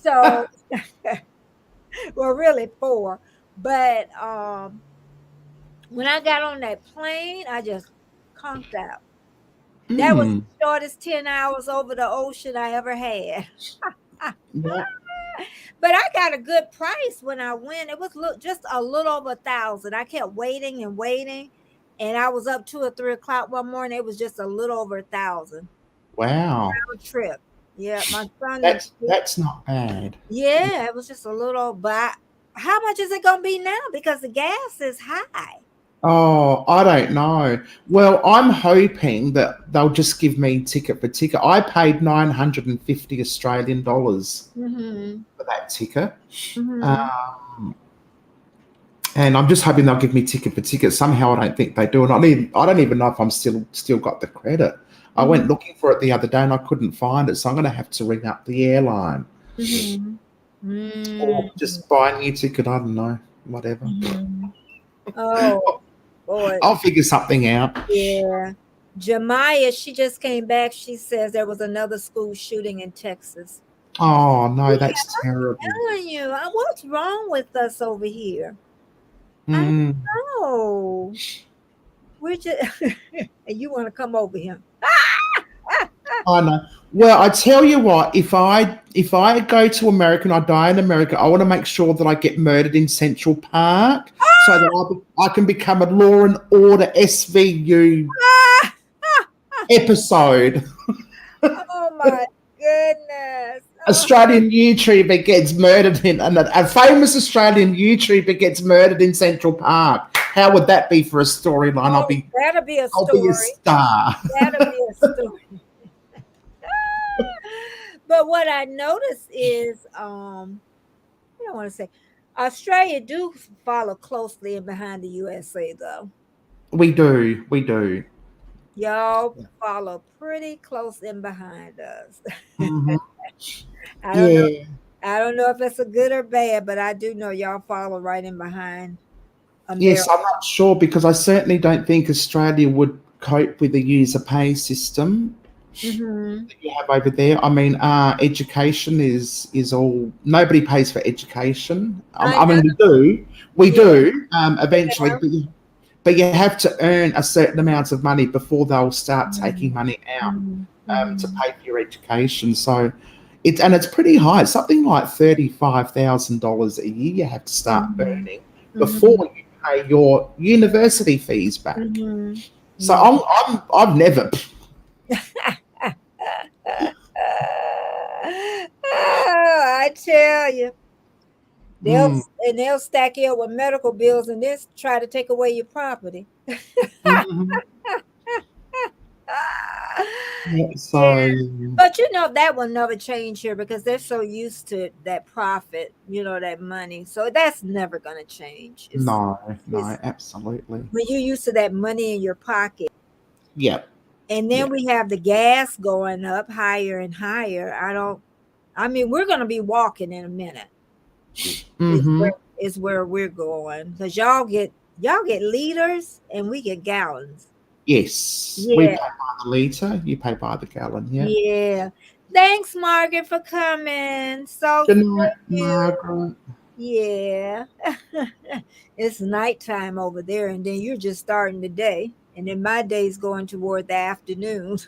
B: So, well, really 4. But when I got on that plane, I just conked out. That was the shortest 10 hours over the ocean I ever had. But I got a good price when I went. It was just a little over 1,000. I kept waiting, and I was up 2 or 3 o'clock one morning. It was just a little over 1,000.
A: Wow.
B: Round trip. Yeah, my son.
A: That's not bad.
B: Yeah, it was just a little, but how much is it going to be now? Because the gas is high.
A: Oh, I don't know. Well, I'm hoping that they'll just give me ticket for ticket. I paid 950 Australian dollars for that ticket. And I'm just hoping they'll give me ticket for ticket. Somehow I don't think they do. And I don't even know if I'm still got the credit. I went looking for it the other day and I couldn't find it. So I'm going to have to ring up the airline. Or just buy a new ticket. I don't know. Whatever.
B: Oh, boy.
A: I'll figure something out.
B: Yeah. Jemiah, she just came back. She says there was another school shooting in Texas.
A: Oh, no, that's terrible.
B: I'm telling you, what's wrong with us over here? I don't know. We're just, and you want to come over here.
A: I know. Well, I tell you what, if I go to America and I die in America, I want to make sure that I get murdered in Central Park so that I can become a Law and Order SVU episode.
B: Oh my goodness.
A: Australian YouTuber gets murdered and a famous Australian YouTuber gets murdered in Central Park. How would that be for a storyline?
B: That'll be a story.
A: I'll be a star.
B: That'll be a story. But what I noticed is, I don't want to say, Australia do follow closely in behind the USA, though.
A: We do.
B: Y'all follow pretty close in behind us. I don't know if it's a good or bad, but I do know y'all follow right in behind America.
A: Yes, I'm not sure because I certainly don't think Australia would cope with the user pay system that you have over there. I mean, education is all, nobody pays for education. I mean, we do eventually, but you have to earn a certain amount of money before they'll start taking money out to pay for your education. So it's pretty high. It's something like $35,000 a year you have to start earning before you pay your university fees back. So I've never.
B: I tell you, they'll stack you up with medical bills and then try to take away your property. But you know that will never change here because they're so used to that profit, that money. So that's never going to change.
A: No, absolutely.
B: When you're used to that money in your pocket.
A: Yeah.
B: And then we have the gas going up higher and higher. We're going to be walking in a minute. Is where we're going because y'all get liters and we get gallons.
A: Yes. We pay by the liter, you pay by the gallon.
B: Yeah. Thanks, Margaret, for coming. So
A: good night, Margaret.
B: Yeah. It's nighttime over there, and then you're just starting the day. And then my day's going toward the afternoon.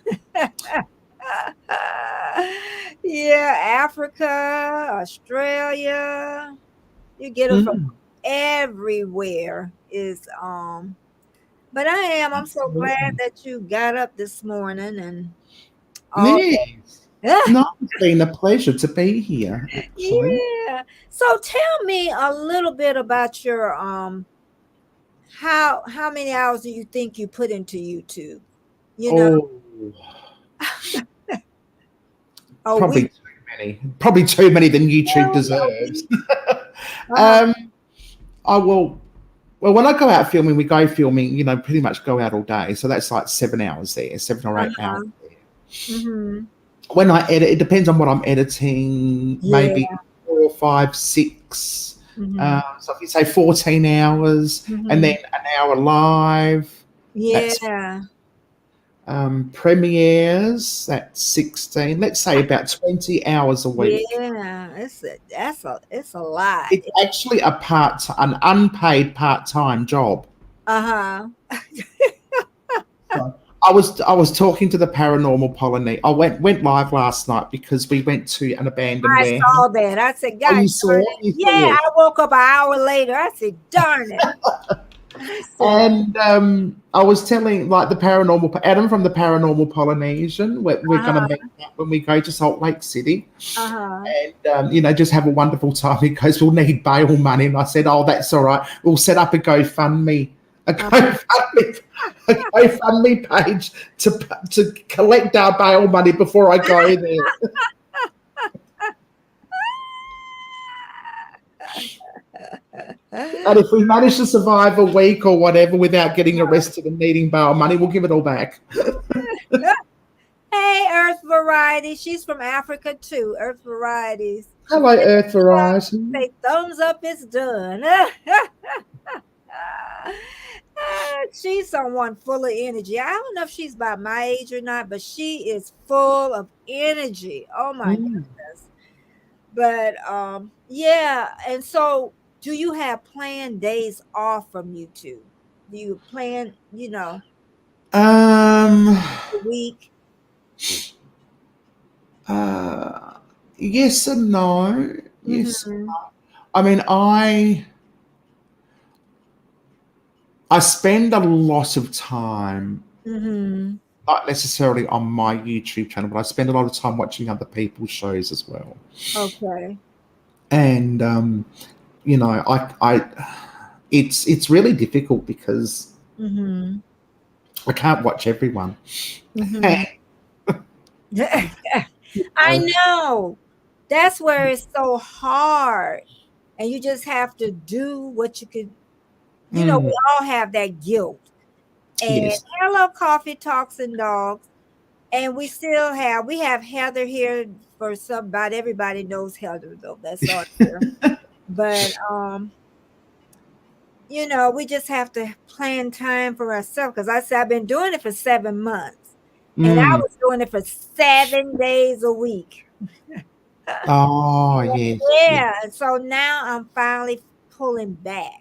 B: Yeah, Africa, Australia. You get them from everywhere. But I'm so glad that you got up this morning and
A: yes. No, it's been a pleasure to be here. Actually.
B: Yeah. So tell me a little bit about your how many hours do you think you put into YouTube?
A: Probably too many. Probably too many than YouTube deserves. I will. Well, when I go out filming, we go filming, pretty much go out all day. So that's like 7 hours there, 7 or 8 hours there. When I edit, it depends on what I'm editing, maybe 4 or 5, 6. So if you say 14 hours and then an hour live.
B: Yeah.
A: Premieres, that's 16. Let's say about 20 hours a week.
B: Yeah, it's a lot.
A: It's actually an unpaid part-time job. So I was talking to the Paranormal Polynesian. I went live last night because we went to an abandoned warehouse.
B: I saw that. I said, "God,
A: you saw it?
B: I woke up an hour later. I said, darn it."
A: And I was telling like the paranormal Adam from the Paranormal Polynesian, we're going to meet up when we go to Salt Lake City, and just have a wonderful time. He goes, we'll need bail money, and I said, oh, that's all right. We'll set up a GoFundMe page to collect our bail money before I go there. And if we manage to survive a week or whatever without getting arrested and needing bail money, we'll give it all back.
B: Hey, Earth Variety. She's from Africa too. Earth Varieties.
A: Hello, Earth Variety.
B: Say thumbs up, it's done. She's someone full of energy. I don't know if she's about my age or not, but she is full of energy. Oh my goodness. But yeah, and so do you have planned days off from YouTube? Do you plan, a week?
A: Yes and no. Yes. And no. I mean, I spend a lot of time, not necessarily on my YouTube channel, but I spend a lot of time watching other people's shows as well.
B: Okay.
A: And it's really difficult because I can't watch everyone.
B: I know. That's where it's so hard. And you just have to do what you could. We all have that guilt. And hello, Coffee Talks and Dogs. And we have Heather here for about everybody knows Heather, though. That's all here. But, we just have to plan time for ourselves. Because I said I've been doing it for 7 months. And I was doing it for 7 days a week.
A: Oh, yes.
B: Yeah. So now I'm finally pulling back.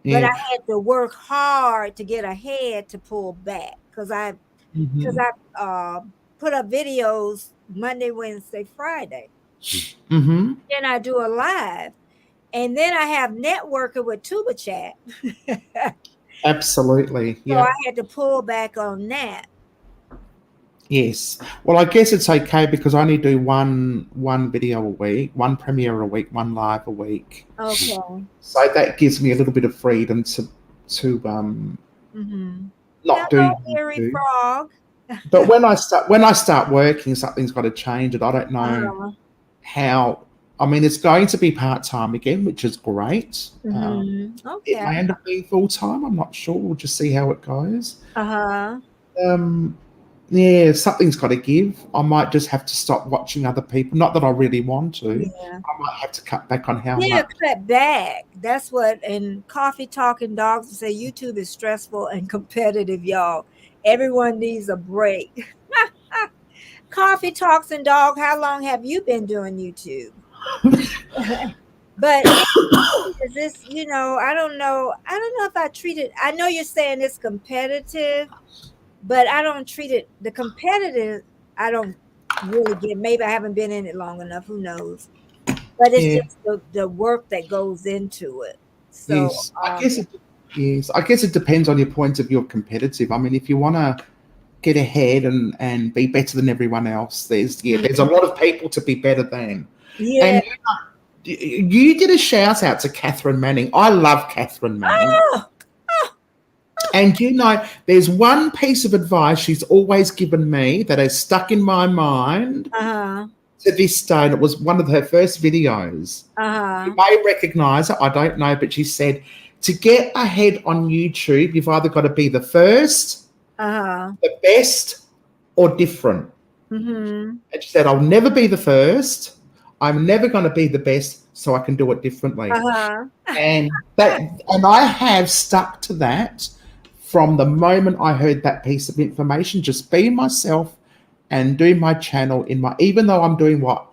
B: But I had to work hard to get ahead to pull back because I put up videos Monday, Wednesday, Friday. Then I do a live. And then I have networking with Tuba Chat.
A: Absolutely.
B: So I had to pull back on that.
A: Yes. Well, I guess it's okay because I only do one video a week, one premiere a week, one live a week.
B: Okay.
A: So that gives me a little bit of freedom to not do
B: Hairy Frog.
A: But when I start working, something's got to change, and I don't know how. I mean, it's going to be part-time again, which is great.
B: Okay.
A: It may end up being full-time. I'm not sure. We'll just see how it goes. Yeah, something's got to give. I might just have to stop watching other people. Not that I really want to.
B: Yeah.
A: I might have to cut back on how much.
B: Yeah, cut back. That's what, and Coffee Talking Dogs say YouTube is stressful and competitive, y'all. Everyone needs a break. Coffee Talks and Dog, how long have you been doing YouTube? But is this, I don't know if I treat it, I know you're saying it's competitive, but I don't treat it, the competitive, I don't really get, maybe I haven't been in it long enough, who knows. But it's just the work that goes into it. So
A: yes, I guess it depends on your point of view of competitive. I mean, if you want to get ahead and be better than everyone else, there's a lot of people to be better than. Yeah. And you did a shout out to Catherine Manning. I love Catherine Manning. And there's one piece of advice she's always given me that has stuck in my mind to this day. And it was one of her first videos. You may recognize it. I don't know. But she said, to get ahead on YouTube, you've either got to be the first, the best, or different. And she said, I'll never be the first. I'm never going to be the best, so I can do it differently. And I have stuck to that from the moment I heard that piece of information. Just be myself and do my channel even though I'm doing what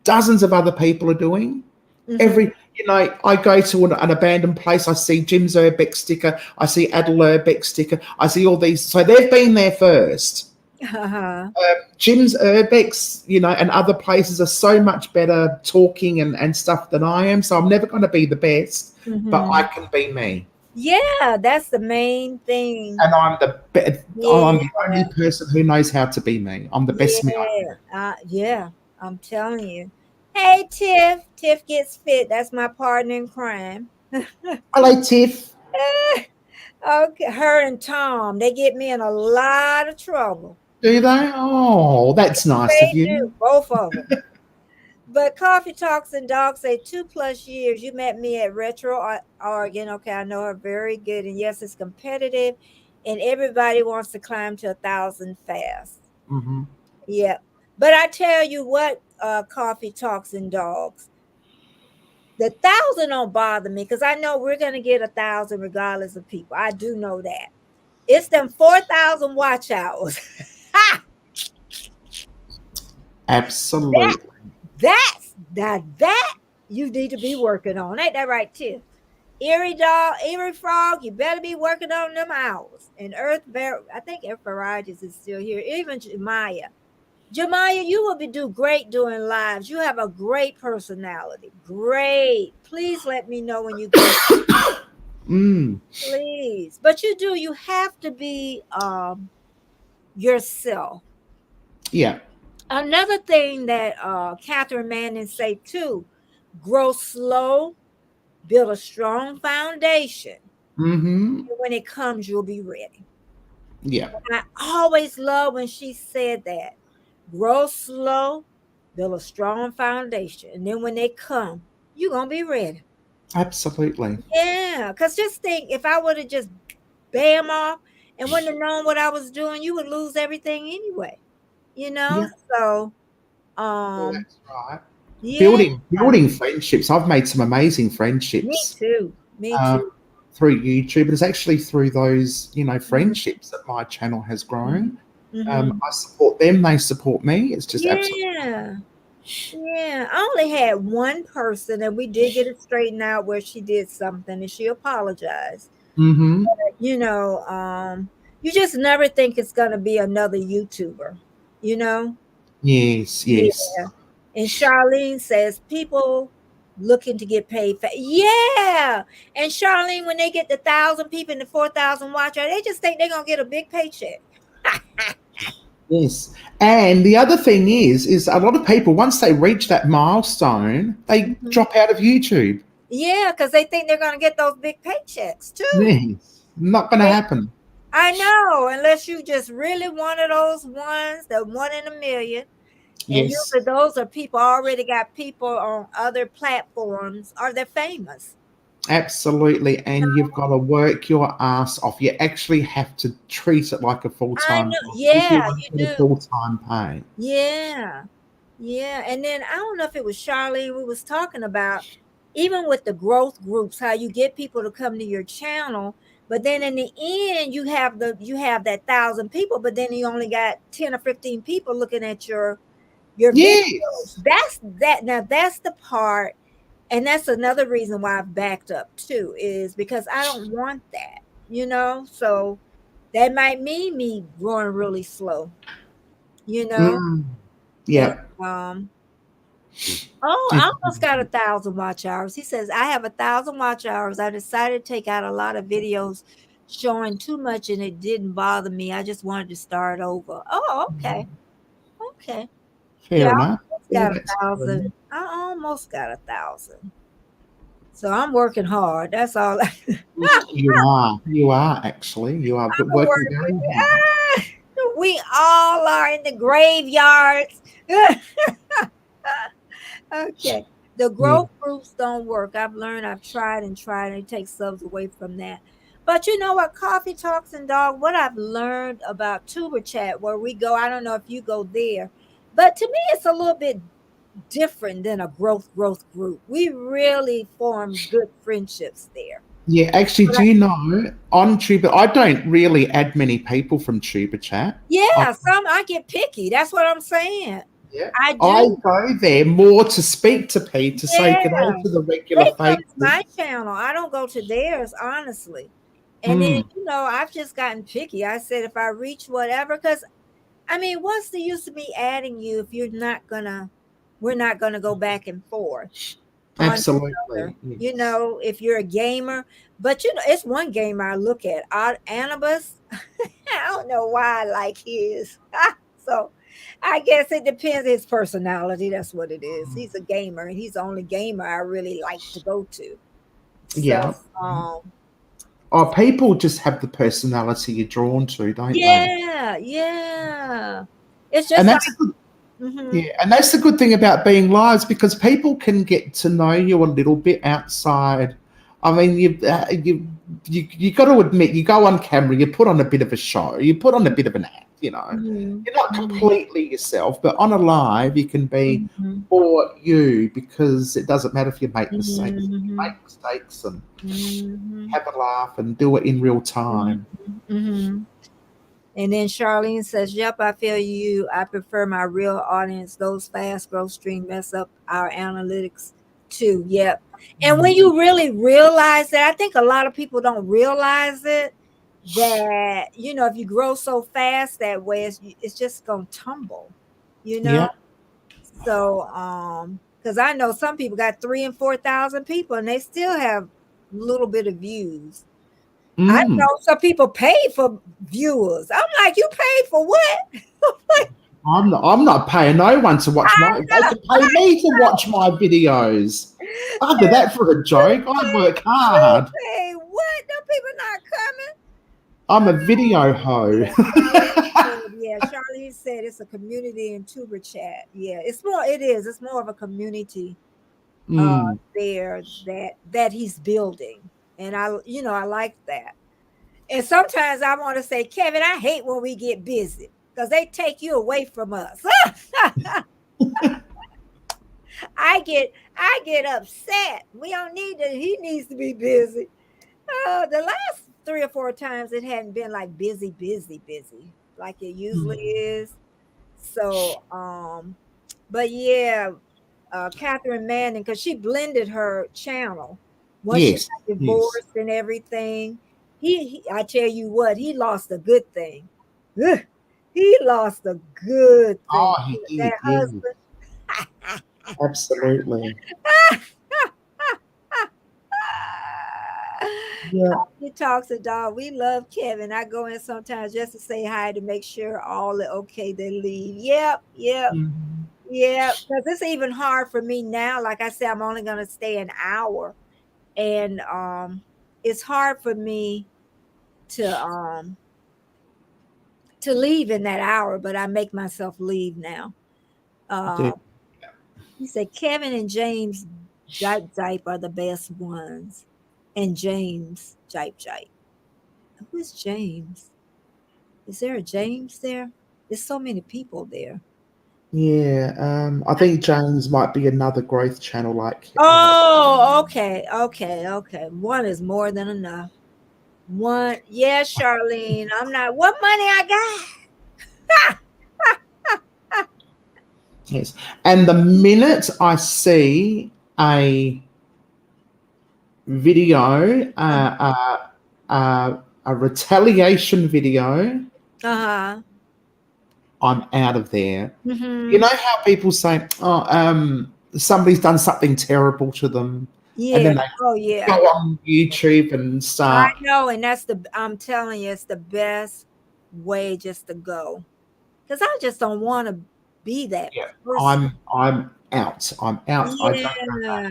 A: dozens of other people are doing. I go to an abandoned place, I see Jim's Urbex sticker, I see Adel Urbex sticker, I see all these. So they've been there first. Jim's Urbex, and other places are so much better talking and stuff than I am. So I'm never going to be the best, but I can be me.
B: Yeah, that's the main thing.
A: And I'm I'm the
B: Yeah,
A: only person who knows how to be me. I'm the best me I can
B: yeah,
A: be.
B: yeah. I'm telling you. Hey, Tiff. Tiff gets fit. That's my partner in crime.
A: Hello, Tiff.
B: Okay, her and Tom, they get me in a lot of trouble.
A: Do they? Oh, that's nice of
B: They do,
A: you.
B: both of them. But Coffee Talks and Dogs say 2+ years. You met me at Retro Oregon. Okay, I know her very good. And yes, it's competitive, and everybody wants to climb to 1,000 fast.
A: Hmm.
B: Yeah. But I tell you what, Coffee Talks and Dogs, the 1,000 don't bother me because I know we're going to get 1,000 regardless of people. I do know that. It's them 4,000 watch hours. that
A: Absolutely.
B: that you need to be working on. Ain't that right, too? Erie dog, Erie frog, you better be working on them hours. And I think Earth Barrages is still here. Even Jemiah. Jemiah, you will do great doing lives. You have a great personality. Great. Please let me know when you go.
A: Mm,
B: Please. But you have to be yourself.
A: yeah.
B: Another thing that Catherine Manning say too, grow slow, build a strong foundation.
A: Hmm.
B: And when it comes, you'll be ready.
A: Yeah.
B: I always love when she said that. Grow slow, build a strong foundation. And then when they come, you're gonna be ready.
A: Absolutely.
B: Yeah. Cause just think if I would have just bam off and wouldn't have known what I was doing, you would lose everything anyway. You know?
A: Yeah.
B: So
A: Yeah,
B: um
A: that's right.
B: yeah,
A: Building friendships. I've made some amazing
B: me
A: friendships
B: too. Me too.
A: um, through YouTube. It's actually through those,
B: Mhm,
A: friendships that my channel has grown.
B: mhm, mhm.
A: I support them. They support me. It's just absolutely.
B: Yeah. Yeah, I only had one person, and we did get it straightened out where she did something and she apologized.
A: Hmm.
B: You know, you just never think it's gonna be another YouTuber, you know?
A: Yes. Yes.
B: Yeah. And Charlene says people looking to get paid. Yeah. And Charlene, when they get the 1,000 people and the 4,000 watcher, they just think they're gonna get a big paycheck.
A: Yes. And the other thing is a lot of people once they reach that milestone, they
B: Mhm.
A: drop out of YouTube.
B: Yeah, because they think they're gonna get those big paychecks too.
A: Yes. Not going to happen.
B: I know, unless you just really one of those ones, the 1 in a million. And
A: Yes.
B: usually those are people already got people on other platforms or they're famous.
A: Absolutely,
B: You
A: and
B: know,
A: you've got to work your ass off. You actually have to treat it like a
B: I
A: full-time
B: know.
A: job if you
B: Yeah,
A: want
B: you
A: to get a
B: do.
A: full-time pay.
B: Yeah. Yeah. And then I don't know if it was Charlene we was talking about, even with the growth groups, how you get people to come to your channel, but then in the end you have that 1,000 people, but then you only got 10 or 15 people looking at your videos.
A: Yes.
B: That's the part, and that's another reason why I've backed up too, is because I don't want that, so that might mean me growing really slow, you know.
A: Mm,
B: And
A: yeah.
B: oh, I
A: It's-
B: almost got 1,000 watch hours. He says I have 1,000 watch hours. I decided to take out a lot of videos showing too much and it didn't bother me. I just wanted to start over. Oh, okay. Okay. Yeah,
A: Fair enough. Yeah,
B: got a
A: that's fair enough.
B: thousand. I almost got 1,000. So I'm working hard. That's all.
A: You are. You are actually. You are
B: I'm
A: working very
B: working.
A: hard.
B: We all are in the graveyards. Okay. The
A: Yeah.
B: growth groups don't work. I've learned, I've tried and tried, and it takes subs away from that. But you know what? Coffee Talks and Dog, what I've learned about Tuber Chat, where we go, I don't know if you go there, but to me, it's a little bit different than a growth group. We really form good friendships there.
A: Yeah, actually,
B: But
A: do you know on Tuber? I don't really add many people from Tuber Chat. I,
B: yeah, I get picky. That's what I'm saying.
A: yeah,
B: I
A: I
B: do.
A: go there more to speak to people to say good day
B: Yeah.
A: to the
B: They
A: regular
B: come to my
A: faces.
B: channel. I don't go to theirs, honestly. And then,
A: Mm,
B: I've just gotten picky. I said if I reach whatever, because I mean, what's the use of me adding you if we're not gonna go back and forth? on each
A: Absolutely.
B: other.
A: Yes.
B: If you're a gamer, but it's one gamer I look at. Anubis. I don't know why I like his. So I guess it depends his personality. That's what it is. He's a gamer, and he's the only gamer I really like to go to. So
A: Yeah.
B: um
A: Oh, people just have the personality you're drawn to, don't they?
B: yeah, yeah. It's
A: And
B: just like
A: that's a good,
B: mhm,
A: yeah, and that's the good thing about being lives because people can get to know you a little bit outside. I mean, you got to admit, you go on camera, you put on a bit of a show, you put on a bit of an act.
B: mhm,
A: You're not
B: mhm,
A: completely yourself, but on a live, you can be
B: mhm,
A: for you because it doesn't matter if you make mistakes. You
B: mhm,
A: make mistakes and
B: mhm,
A: have a laugh and do it in real
B: mhm,
A: time.
B: mhm. And then Charlene says, "Yep, I feel you. I prefer my real audience. Those fast growth streams mess up our analytics too." Yep. And when you really realize that, I think a lot of people don't realize it. That if you grow so fast that way, it's just gonna tumble. You know.
A: Yeah.
B: So, because I know some people got 3 and 4,000 people, and they still have a little bit of views. I
A: Mm.
B: know some people pay for viewers. I'm like, you paid for what?
A: I'm not paying no one to watch
B: I
A: my. They can pay me to watch my videos. After that for a joke, I work hard.
B: pay what? Them people not coming.
A: I'm a video hoe.
B: Yeah, Charlene said it's a community in Tuber chat. Yeah, it's more. It is. It's more of a community
A: Mm.
B: there that he's building, and I like that. And sometimes I want to say, Kevin, I hate when we get busy because they take you away from us. I get upset. We don't need to. He needs to be busy. The last 3 or 4 times it hadn't been like busy, busy, busy like it usually is. So, but yeah, Catherine Manning, because she blended her channel once she
A: Yes.
B: got
A: Yes.
B: divorced and everything. I tell you what, he lost a good thing. Ugh, he lost a good
A: Oh,
B: thing.
A: he
B: That
A: did. Yeah.
B: husband.
A: Absolutely. Yeah.
B: He talks a dog. We love Kevin. I go in sometimes just to say hi to make sure all are okay. They leave. Yep, yep.
A: Mhm.
B: Yeah, because it's even hard for me now. Like I said, I'm only going to stay an hour, and it's hard for me to leave in that hour. But I make myself leave now.
A: Yeah.
B: Uh, he said Kevin and James Jipe Jipe are the best ones, and James Jipe Jipe. Who is James? Is there a James there? There's so many people there.
A: Yeah. I think James might be another growth channel like.
B: Oh, okay, okay, okay. One is more than enough. One, yeah, Charlene. I'm not. What money I got?
A: Yes. And the minute I see a video, a retaliation video,
B: Uh-huh.
A: I'm out of there. You
B: Mm-hmm.
A: know how people say, "Oh, somebody's done something terrible to them," and
B: Yeah.
A: then they
B: Oh,
A: go
B: yeah.
A: on YouTube and
B: I
A: start.
B: know, and I'm telling you, it's the best way just to go. Because I just don't want to be that
A: Yeah,
B: person.
A: I'm out. I'm out. I don't go back.
B: Yeah.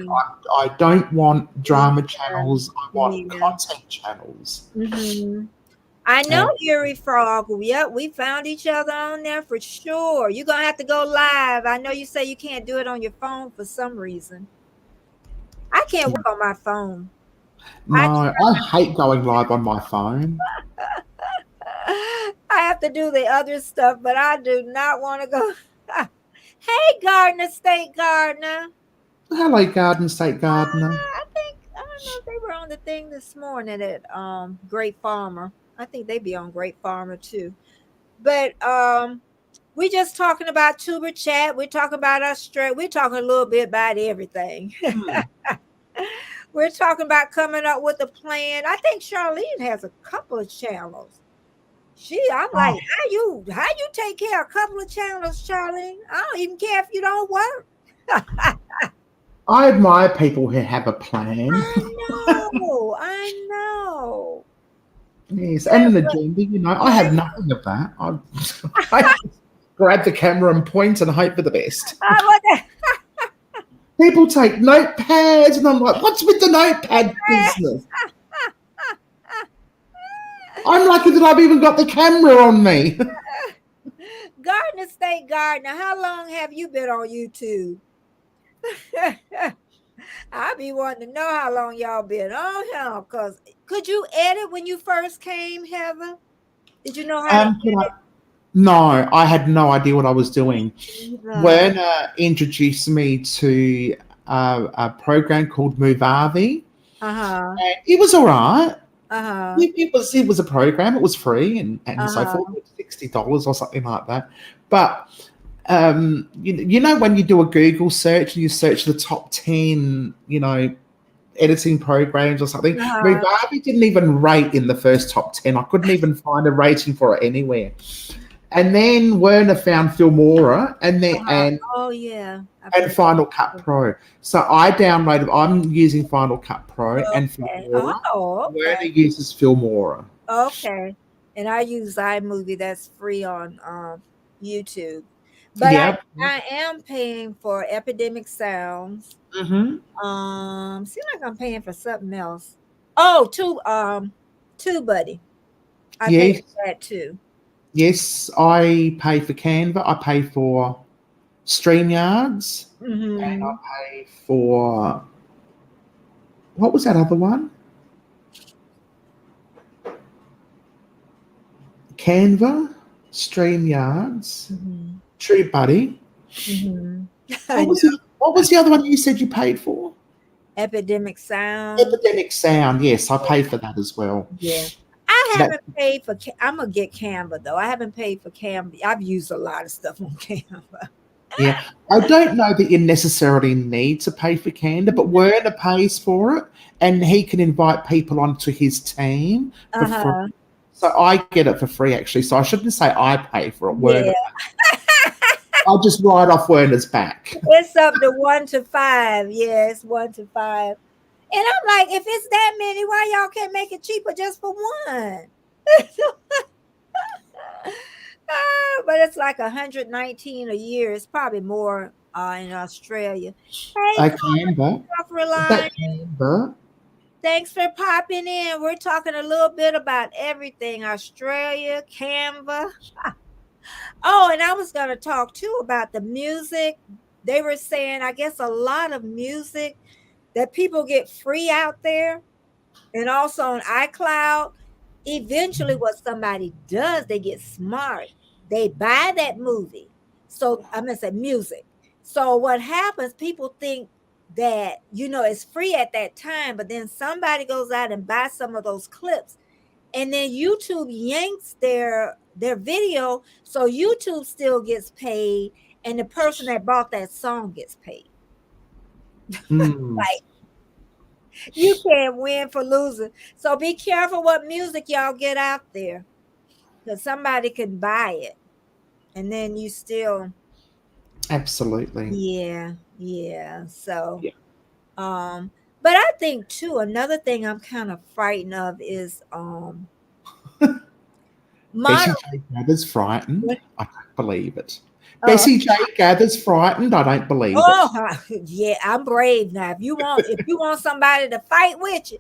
A: I don't want drama
B: Yeah.
A: channels. I want
B: Yeah.
A: content channels.
B: Mm-hmm. I know
A: And
B: Yuri Frog. Yep, we found each other on there for sure. You're gonna have to go live. I know you say you can't do it on your phone for some reason. I can't work on my phone.
A: no,
B: I
A: I hate going live on my phone.
B: I have to do the other stuff, but I do not want to go. Hey, Gardner, State Gardner.
A: Hello, Garden State Gardener.
B: I don't know if they were on the thing this morning at Great Farmer. I think they'd be on Great Farmer too. But we just talking about tuber chat. We're talking about Australia. We're talking a little bit about everything.
A: Hmm.
B: We're talking about coming up with a plan. I think Charlene has a couple of channels. I'm
A: Oh,
B: like, how you take care of a couple of channels, Charlene? I don't even care if you don't work.
A: I admire people who have a plan.
B: I know.
A: Yes, and
B: Yes,
A: an
B: but
A: agenda. I
B: yeah,
A: have nothing of that. I grab the camera and point and hope for the best.
B: I want that.
A: People take notepads, and I'm like, what's with the notepad business? I'm lucky that I've even got the camera on me.
B: Gardener State Gardener, how long have you been on YouTube? I be wanting to know how long y'all been on here. Cause could you edit when you first came, Heather? Did you know how to
A: Can
B: edit?
A: no, I had no idea what I was doing.
B: Either.
A: Werner introduced me to a program called Movavi,
B: Uh-huh.
A: and it was all right.
B: Uh-huh.
A: It was a program. It was free and so forth.
B: Uh-huh.
A: $60 or something like that. But you know when you do a Google search and you search the top 10, editing programs or something,
B: Uh-huh.
A: Movavi didn't even rate in the first top 10. I couldn't even find a rating for it anywhere. And then Werner found Filmora
B: Uh-huh. Oh yeah. I've
A: and
B: heard
A: Final Cut
B: that.
A: Pro. So I downloaded. I'm using Final Cut Pro and
B: Okay.
A: Filmora.
B: Oh,
A: Werner
B: okay.
A: uses Filmora.
B: Okay. And I use iMovie that's free on YouTube. But I
A: Yep.
B: I am paying for Epidemic Sounds.
A: Mm-hmm.
B: Seem like I'm paying for something else. Oh, TubeBuddy. I pay
A: Yes.
B: for that too.
A: Yes. I pay for Canva. I pay for StreamYards, and I
B: Mm-hmm.
A: pay for what was that other one? Canva, StreamYards,
B: Mm-hmm.
A: TrueBuddy.
B: Mm-hmm. I
A: What
B: know.
A: was the other one you said you paid for?
B: Epidemic Sound.
A: Epidemic Sound. Yes, I pay for that as well.
B: Yeah. I
A: That
B: haven't paid for I'm gonna get Canva though. I haven't paid for Canva. I've used a lot of stuff on Canva.
A: Yeah, I don't know that you necessarily need to pay for Canva, but Werner pays for it, and he can invite people onto his team for free.
B: Uh-huh.
A: So I get it for free, actually. So I shouldn't say I pay for it.
B: Yeah.
A: Werner, I'll just write off Werner's back.
B: It's up to 1 to 5. Yeah, it's 1 to 5. And I'm like, if it's that many, why y'all can't make it cheaper just for one? But it's like 119 a year. It's probably more in Australia. Hey,
A: Canva, is that
B: Reliance.
A: Canva?
B: Thanks for popping in. We're talking a little bit about everything Australia, Canva. Oh, and I was going to talk too about the music. They were saying, I guess, a lot of music that people get free out there and also on iCloud. Eventually, what somebody does, they get smart. They buy that movie. So I'm gonna say music. So what happens? People think that it's free at that time, but then somebody goes out and buys some of those clips, and then YouTube yanks their video, so YouTube still gets paid, and the person that bought that song gets paid.
A: Hmm.
B: Like you can't win for losing. So be careful what music y'all get out there, because somebody can buy it, and then you still,
A: Absolutely.
B: yeah. So,
A: Yeah.
B: but I think too, another thing I'm kind of frightened of is
A: Bessie
B: model.
A: J gathers frightened. I don't believe it.
B: Oh,
A: Bessie J gathers frightened. I don't believe it.
B: yeah, I'm brave now. If you want somebody to fight with you,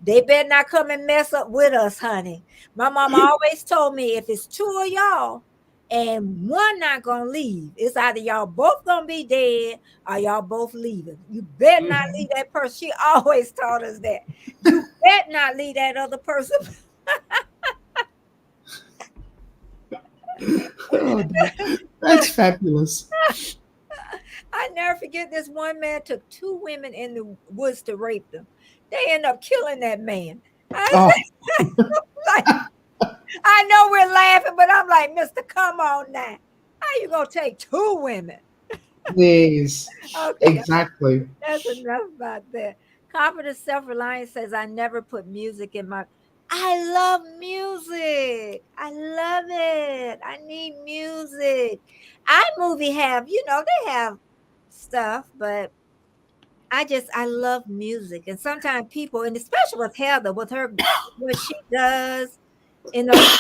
B: they better not come and mess up with us, honey. My mama always told me if it's two of y'all and one not gonna leave, it's either y'all both gonna be dead or y'all both leaving. You better not leave that person. She always taught us that. You better not leave that other person.
A: Oh, that's fabulous.
B: I never forget this one man took two women in the woods to rape them. They end up killing that man. I
A: Oh,
B: like, I know we're laughing, but I'm like, Mister, come on now. How you gonna take two women?
A: yes,
B: Okay,
A: exactly.
B: that's enough about that. Confident self-reliance says, I never put music in my. I love music. I love it. I need music. iMovie have, they have stuff, but I love music, and sometimes people, and especially with Heather, with her, what she does in those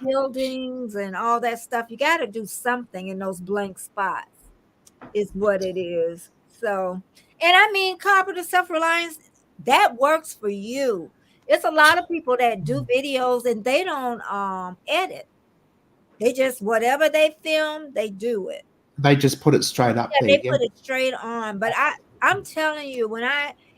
B: buildings and all that stuff, you got to do something in those blank spots, is what it is. So, and I mean, carpenter self-reliance, that works for you. It's a lot of people that do videos and they don't edit. They just, whatever they film, they do it.
A: They just put it straight up
B: Yeah,
A: there.
B: they
A: Yeah.
B: put it straight on. But I'm telling you,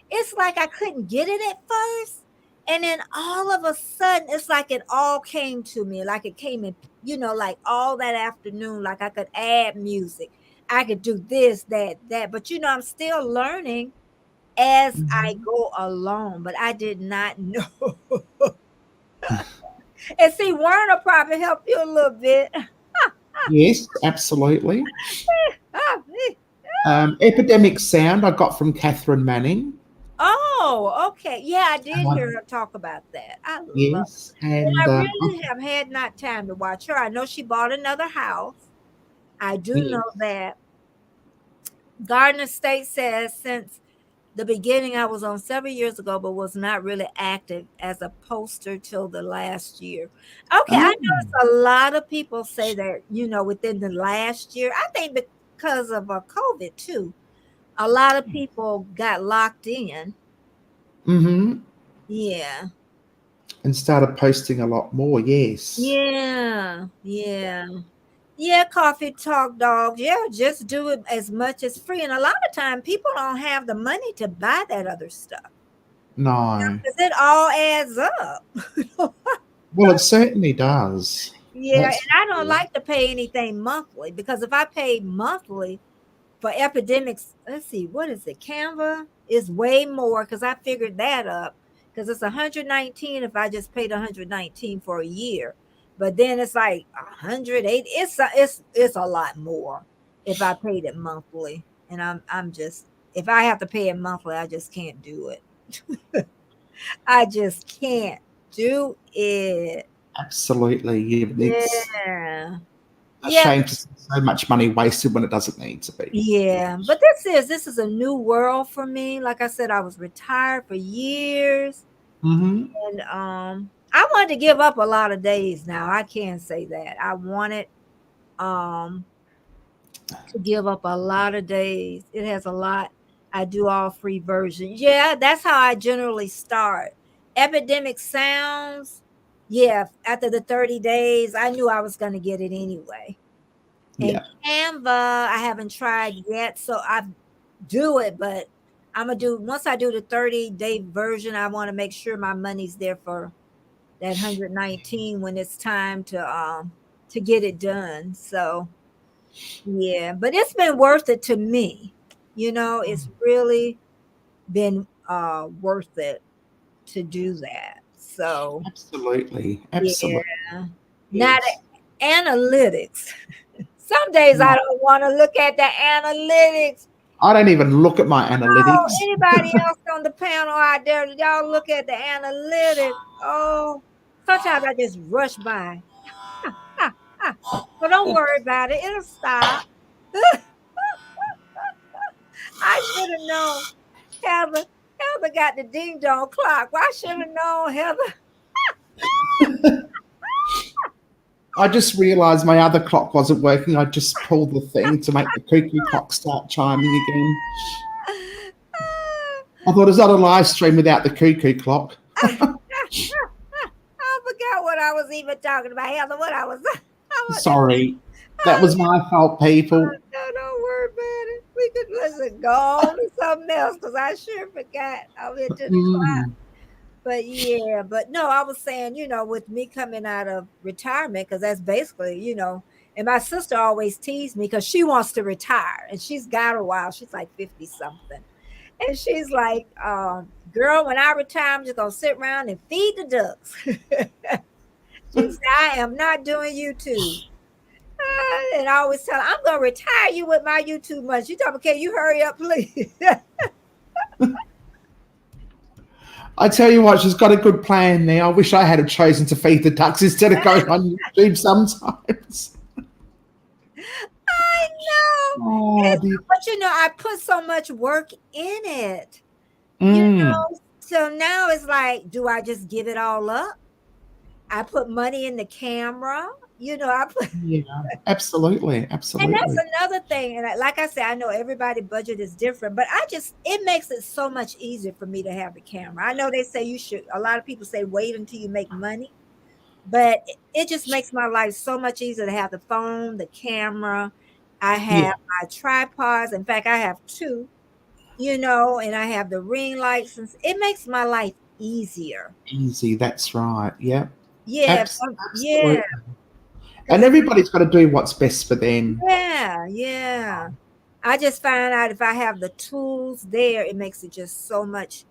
B: it's like I couldn't get it at first. And then all of a sudden, it's like it all came to me, like it came in, like all that afternoon, like I could add music. I could do this, that. But I'm still learning as I go along, but I did not know. And see, Warner probably help you a little bit.
A: Yes, absolutely.
B: Ah,
A: Epidemic Sound I got from Catherine Manning.
B: Oh, okay. Yeah, I did hear her talk about that. I love
A: Yes,
B: it. And
A: and
B: I really have had not time to watch her. I know she bought another house. I do know that. Garden State says since the beginning, I was on several years ago, but was not really active as a poster till the last year. Okay, I noticed a lot of people say that, within the last year, I think because of COVID too, a lot of people got locked in. Yeah.
A: And started posting a lot more. Yes.
B: Yeah. Yeah, coffee talk dog. Yeah, just do it as much as free. And a lot of time people don't have the money to buy that other stuff.
A: No.
B: Because it all adds up.
A: Well, it certainly does.
B: Yeah, and I don't like to pay anything monthly, because if I paid monthly for epidemics, let's see, what is it? Canva is way more, because I figured that up, because it's 119 if I just paid 119 for a year. But then it's like 108. It's a lot more if I paid it monthly. And I'm just, if I have to pay it monthly, I just can't do it. I just can't do it.
A: Absolutely. It's a
B: Yeah.
A: shame to see so much money wasted when it doesn't need to be.
B: Yeah. But this is a new world for me. Like I said, I was retired for years. And I wanted to give up a lot of days now. I can't say that. I wanted to give up a lot of days. It has a lot. I do all free versions. Yeah, that's how I generally start. Epidemic Sounds. Yeah, after the 30 days, I knew I was going to get it anyway. And Canva, I haven't tried yet, so I do it, but I'm gonna do, once I do the 30-day version, I want to make sure my money's there for that 119 when it's time to get it done. So yeah, but it's been worth it to me. It's really been worth it to do that. So
A: absolutely.
B: Yeah. Now the analytics. Some days I don't want to look at the analytics.
A: I don't even look at my analytics.
B: Oh, anybody else on the panel out there, y'all look at the analytics. Oh, sometimes I just rush by. But don't worry about it. It'll stop. I should have known. Heather got the ding dong clock. Well, I should have known, Heather.
A: I just realized my other clock wasn't working. I just pulled the thing to make the cuckoo clock start chiming again. I thought, it's not a live stream without the cuckoo clock.
B: I forgot what I was even talking about, Heather.
A: Sorry. That was my fault, people.
B: No, don't worry about it. We could go on to something else, because I sure forgot. I went to the clock. But yeah, but no, I was saying, with me coming out of retirement, because that's basically, and my sister always teased me because she wants to retire, and she's got a while. She's like 50 something. And she's like, girl, when I retire, I'm just going to sit around and feed the ducks. She said, I am not doing YouTube. And I always tell her, I'm going to retire you with my YouTube money. She told me, can you hurry up, please?
A: I tell you what, she's got a good plan there. I wish I had chosen to feed the ducks instead of going on YouTube sometimes.
B: I know.
A: Oh, dear.
B: But I put so much work in it.
A: Mm.
B: So now it's like, do I just give it all up? I put money in the camera. I put.
A: Yeah, absolutely,
B: And that's
A: absolutely.
B: another thing. And like I said, I know everybody budget is different, but it makes it so much easier for me to have the camera. I know they say a lot of people say wait until you make money, but it just makes my life so much easier to have the phone, the camera. I
A: Yeah,
B: have my tripods. In fact, I have two, and I have the ring lights. And it makes my life easier.
A: easy. That's right. Yeah,
B: Yeah. Yeah.
A: absolutely. And everybody's got to do what's best for them.
B: Yeah. Yeah. I just find out if I have the tools there, it makes it just so much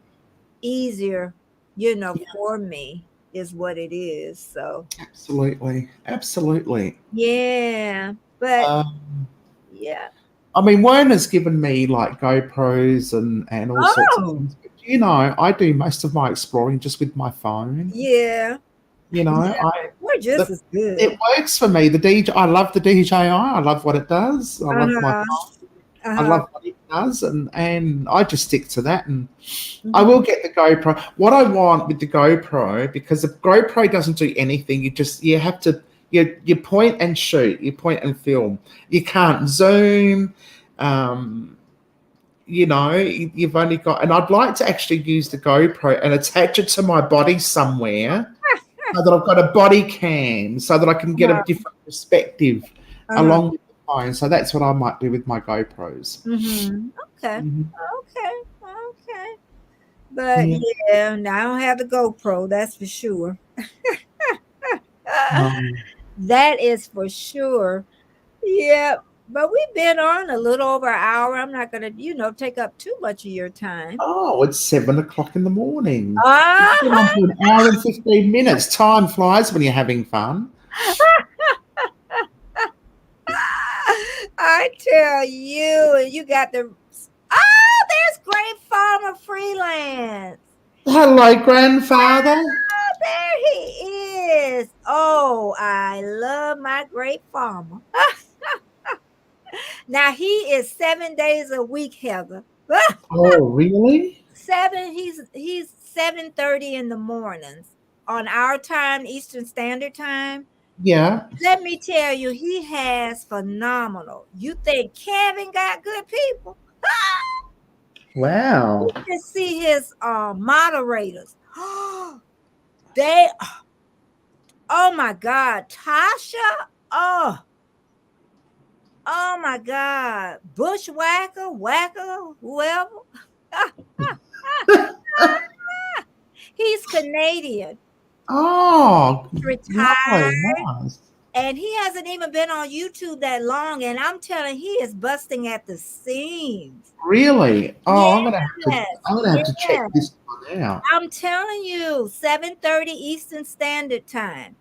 B: easier,
A: Yeah,
B: for me is what it is. So
A: absolutely, absolutely.
B: yeah, but
A: Um,
B: yeah.
A: I mean, Werner's given me like GoPros and all sorts of
B: Oh,
A: things. But, I do most of my exploring just with my phone.
B: yeah. Yeah.
A: I
B: We're just
A: the
B: as good.
A: it works for me. The DJ, I love the DJI. I love what it does. I love my
B: Uh-huh.
A: I
B: Uh-huh.
A: love what it does, and I just stick to that. And I
B: Mhm.
A: will get the GoPro. What I want with the GoPro, because the GoPro doesn't do anything. You have to you point and shoot, you point and film. You can't zoom. Um, you've only got. And I'd like to actually use the GoPro and attach it to my body somewhere, so that I've got a body cam, so that I can get a
B: Uh-huh.
A: different perspective
B: Uh-huh.
A: along with the phone. So that's what I might do with my GoPros.
B: Okay.
A: Mhm.
B: Okay. Okay. But
A: Yeah.
B: yeah, now I don't have the GoPro, that's for sure.
A: Um,
B: That is for sure. Yeah, but we've been on a little over an hour. I'm not gonna, take up too much of your time.
A: oh, it's 7 o'clock in the morning. We've been on
B: Uh-huh.
A: for an hour and 15 minutes. Time flies when you're having fun.
B: I tell you, and you got there's Great Farmer Freelance.
A: Hello, grandfather.
B: Oh, there he is. Oh, I love my Great Farmer. Now he is 7 days a week, Heather.
A: Oh, really?
B: He's 7:30 in the mornings on our time, Eastern Standard Time.
A: Yeah.
B: Let me tell you, he has phenomenal. You think Kevin got good people?
A: Wow.
B: You can see his moderators. They oh my God, Tasha. Oh my God. Bushwhacker, Whacker, whoever. He's Canadian.
A: Oh,
B: He's
A: lovely.
B: retired.
A: Nice.
B: And he hasn't even been on YouTube that long. And I'm telling you, he is busting at the seams.
A: Really? Oh,
B: Yes,
A: I'm gonna have to check
B: yes.
A: this one out.
B: I'm telling you, 7:30 Eastern Standard Time.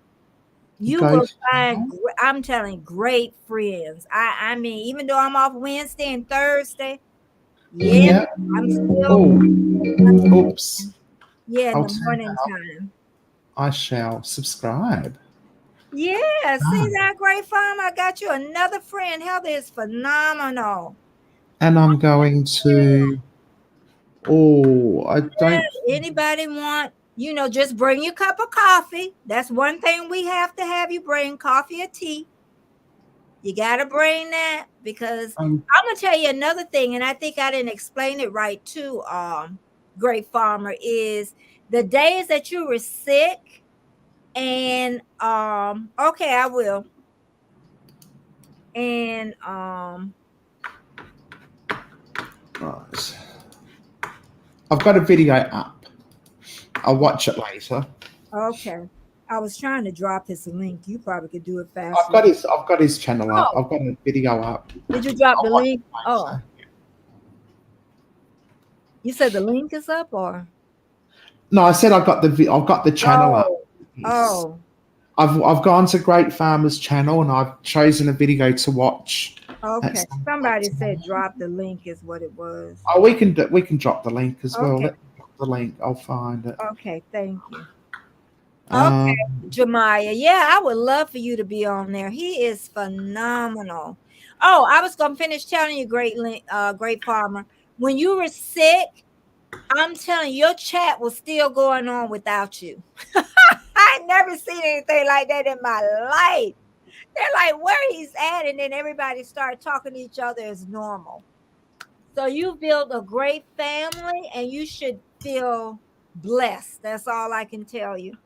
B: You
A: Go.
B: will find, I'm telling you, great friends. I mean, even though I'm off Wednesday and Thursday, yeah,
A: Yeah.
B: I'm still,
A: Oh, oops.
B: yeah, in
A: I'll
B: the
A: turn
B: morning
A: that off.
B: time.
A: I shall subscribe.
B: Yeah, see
A: Ah,
B: that Great Farm? I got you another friend. Heather is phenomenal.
A: and I'm going to. Oh, I
B: Yeah,
A: don't.
B: anybody want, just bring your cup of coffee. That's one thing we have to have you bring, coffee or tea. You got to bring that because
A: Um,
B: I'm going to tell you another thing, and I think I didn't explain it right too, Great Farmer, is the days that you were sick and okay, I will. And
A: right. I've got a video up. I'll watch it later.
B: okay. I was trying to drop his link. You probably could do it faster.
A: I've got his channel up.
B: Oh,
A: I've got a video up.
B: did you drop
A: I'll
B: the
A: watch
B: link?
A: it
B: Oh,
A: later.
B: you said the link is up or?
A: No, I said I've got the channel up.
B: Oh, oh,
A: I've gone to Great Farmer's channel and I've chosen a video to watch. At
B: okay.
A: some point
B: Somebody said
A: tomorrow.
B: drop the link is what it was.
A: Oh, we can drop the link as well.
B: Okay.
A: Let me drop the link. I'll find it.
B: Okay. Thank you. Okay,
A: Um,
B: Jemiah. Yeah, I would love for you to be on there. He is phenomenal. Oh, I was gonna finish telling you, great farmer. When you were sick, I'm telling you, your chat was still going on without you. I never seen anything like that in my life. They're like, where he's at, and then everybody started talking to each other as normal. So you built a great family, and you should feel blessed. That's all I can tell you.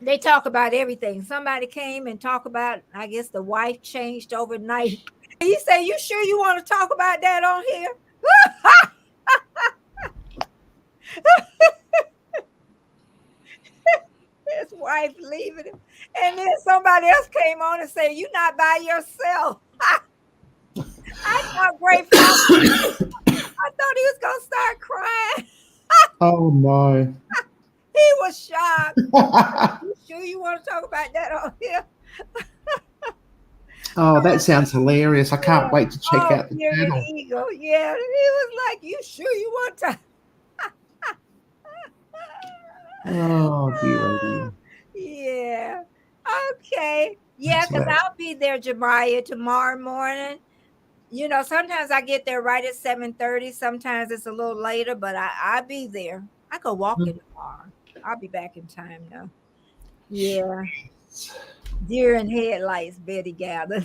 B: They talk about everything. Somebody came and talk about, I guess the wife changed overnight. He said, "You sure you want to talk about that on here?" His wife leaving him, and then somebody else came on and said, "You're not by yourself." I thought great father. I thought he was gonna start crying.
A: Oh no.
B: He was shocked. You sure you want to talk about that on here?
A: Oh, that sounds hilarious. I can't
B: Yeah.
A: wait to check
B: Oh,
A: out the
B: Fear and
A: channel.
B: Eagle. Yeah. He was like, "You sure you want to?"
A: Oh dear, oh dear.
B: Yeah. Okay. Yeah,
A: That's
B: because
A: what
B: I'll be there, Jemiah, tomorrow morning. You know, sometimes I get there right at 7:30. Sometimes it's a little later, but I'll be there. I go walking tomorrow. I'll be back in time now. Yeah. Deer in headlights, Betty gathered.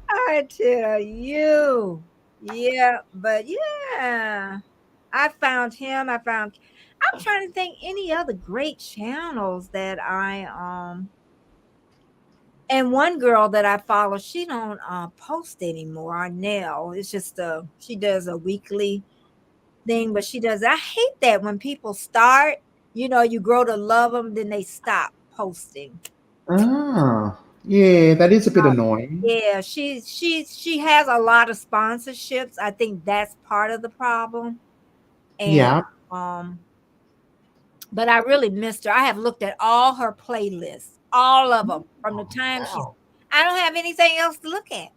B: I tell you. Yeah, but yeah. I found him. I'm trying to think any other great channels that and one girl that I follow, she don't post anymore. Arnell. It's just she does a weekly thing, but she does. I hate that when people start, you grow to love them, then they stop posting.
A: Ah, yeah, that is a bit annoying.
B: Yeah, she has a lot of sponsorships. I think that's part of the problem. And
A: Yeah.
B: um, but I really missed her. I have looked at all her playlists, all of them from the
A: Oh,
B: time she's.
A: wow.
B: I don't have anything else to look at.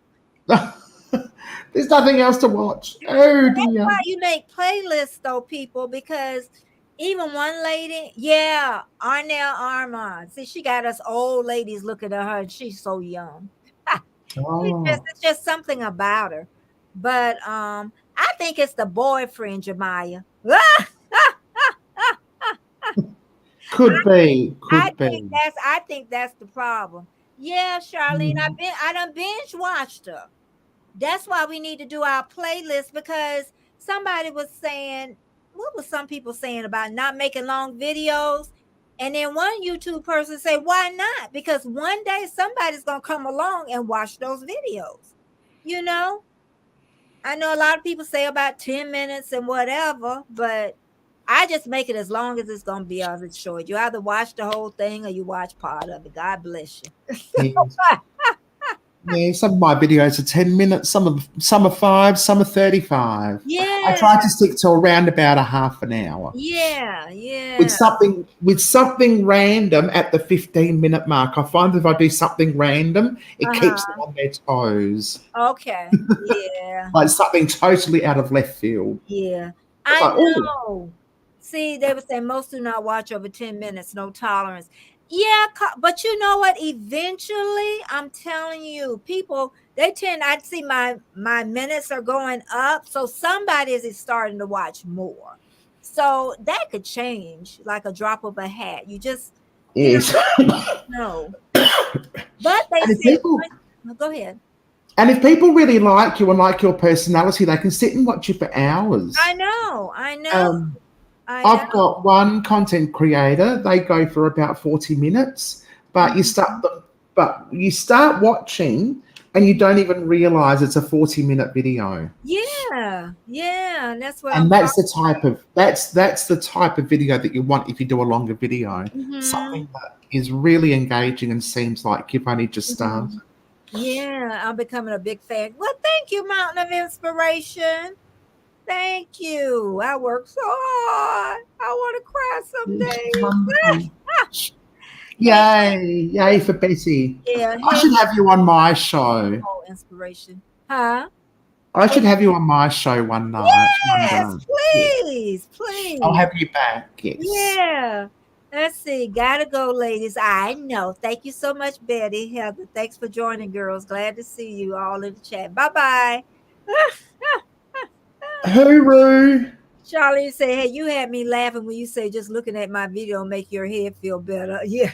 A: There's nothing else to watch. Oh
B: That's
A: dear.
B: why you make playlists, though, people, because even one lady, yeah, Arnell Armand. See, she got us old ladies looking at her, and she's so young.
A: Oh,
B: It's just something about her. But I think it's the boyfriend, Jemiah.
A: could be, could be.
B: I think that's the problem. Yeah, Charlene,
A: Mm.
B: I done binge watched her. That's why we need to do our playlist, because somebody was saying, what was some people saying about not making long videos? And then one YouTube person said, why not? Because one day somebody's gonna come along and watch those videos. You know, I know a lot of people say about 10 minutes and whatever, but I just make it as long as it's gonna be as it's short. You either watch the whole thing or you watch part of it. God bless you.
A: Yes. Yeah, some of my videos are 10 minutes, some are 5, some are 35. I
B: Yeah,
A: try to stick to around about a half an hour.
B: yeah,
A: With
B: yeah.
A: something random at the 15-minute mark. I find that if I do something random, it keeps them
B: Uh-huh.
A: on their toes.
B: Okay. Yeah.
A: Like something totally out of left field.
B: Yeah.
A: It's
B: I
A: like, oh,
B: know. See, they would say most do not watch over 10 minutes, no tolerance. Yeah, but you know what? Eventually, I'm telling you, people they tend. I see my minutes are going up, so somebody is starting to watch more. So that could change like a drop of a hat. You just, you know,
A: yes.
B: no. But they
A: and if
B: said,
A: people
B: go ahead.
A: and if people really like you and like your personality, they can sit and watch you for hours.
B: I know, I know,
A: Um,
B: I know.
A: I've got one content creator. They go for about 40 minutes, but you start watching and you don't even realize it's a 40-minute video.
B: Yeah, yeah, and that's what I'm
A: And
B: talking.
A: that's the type of video that you want if you do a longer video.
B: Mhm,
A: Something that is really engaging and seems like you've only just started.
B: mhm. Yeah, I'm becoming a big fan. Well, thank you, Mountain of Inspiration. Thank you. I work so hard. I want to cry some days.
A: Wonderful.
B: Hey,
A: Yay. Yay for Betty.
B: yeah,
A: I
B: hey,
A: should have you on my show.
B: oh, inspiration. Huh?
A: I should have you on my show one night, one
B: Yes,
A: day. Yes.
B: please,
A: I'll
B: please.
A: have you back. Yes.
B: Yeah. Let's see. Gotta go, ladies. I know. Thank you so much, Betty. Heather, thanks for joining, girls. Glad to see you all in the chat. Bye bye.
A: Hooroo!
B: Charlie say, hey, you had me laughing when you say just looking at my video make your head feel better. Yeah.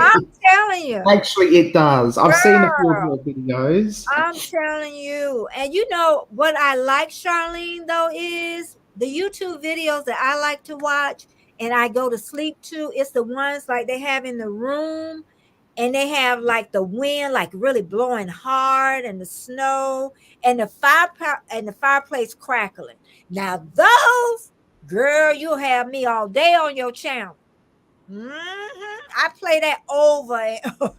B: I'm telling you.
A: Actually, it does. I've seen a few of
B: Girl,
A: your videos.
B: I'm telling you. And you know what I like, Charlene, though, is the YouTube videos that I like to watch and I go to sleep to. It's the ones like they have in the room and they have like the wind like really blowing hard and the snow and the fireplace crackling. Now those, girl, you'll have me all day on your channel. I play that over and over.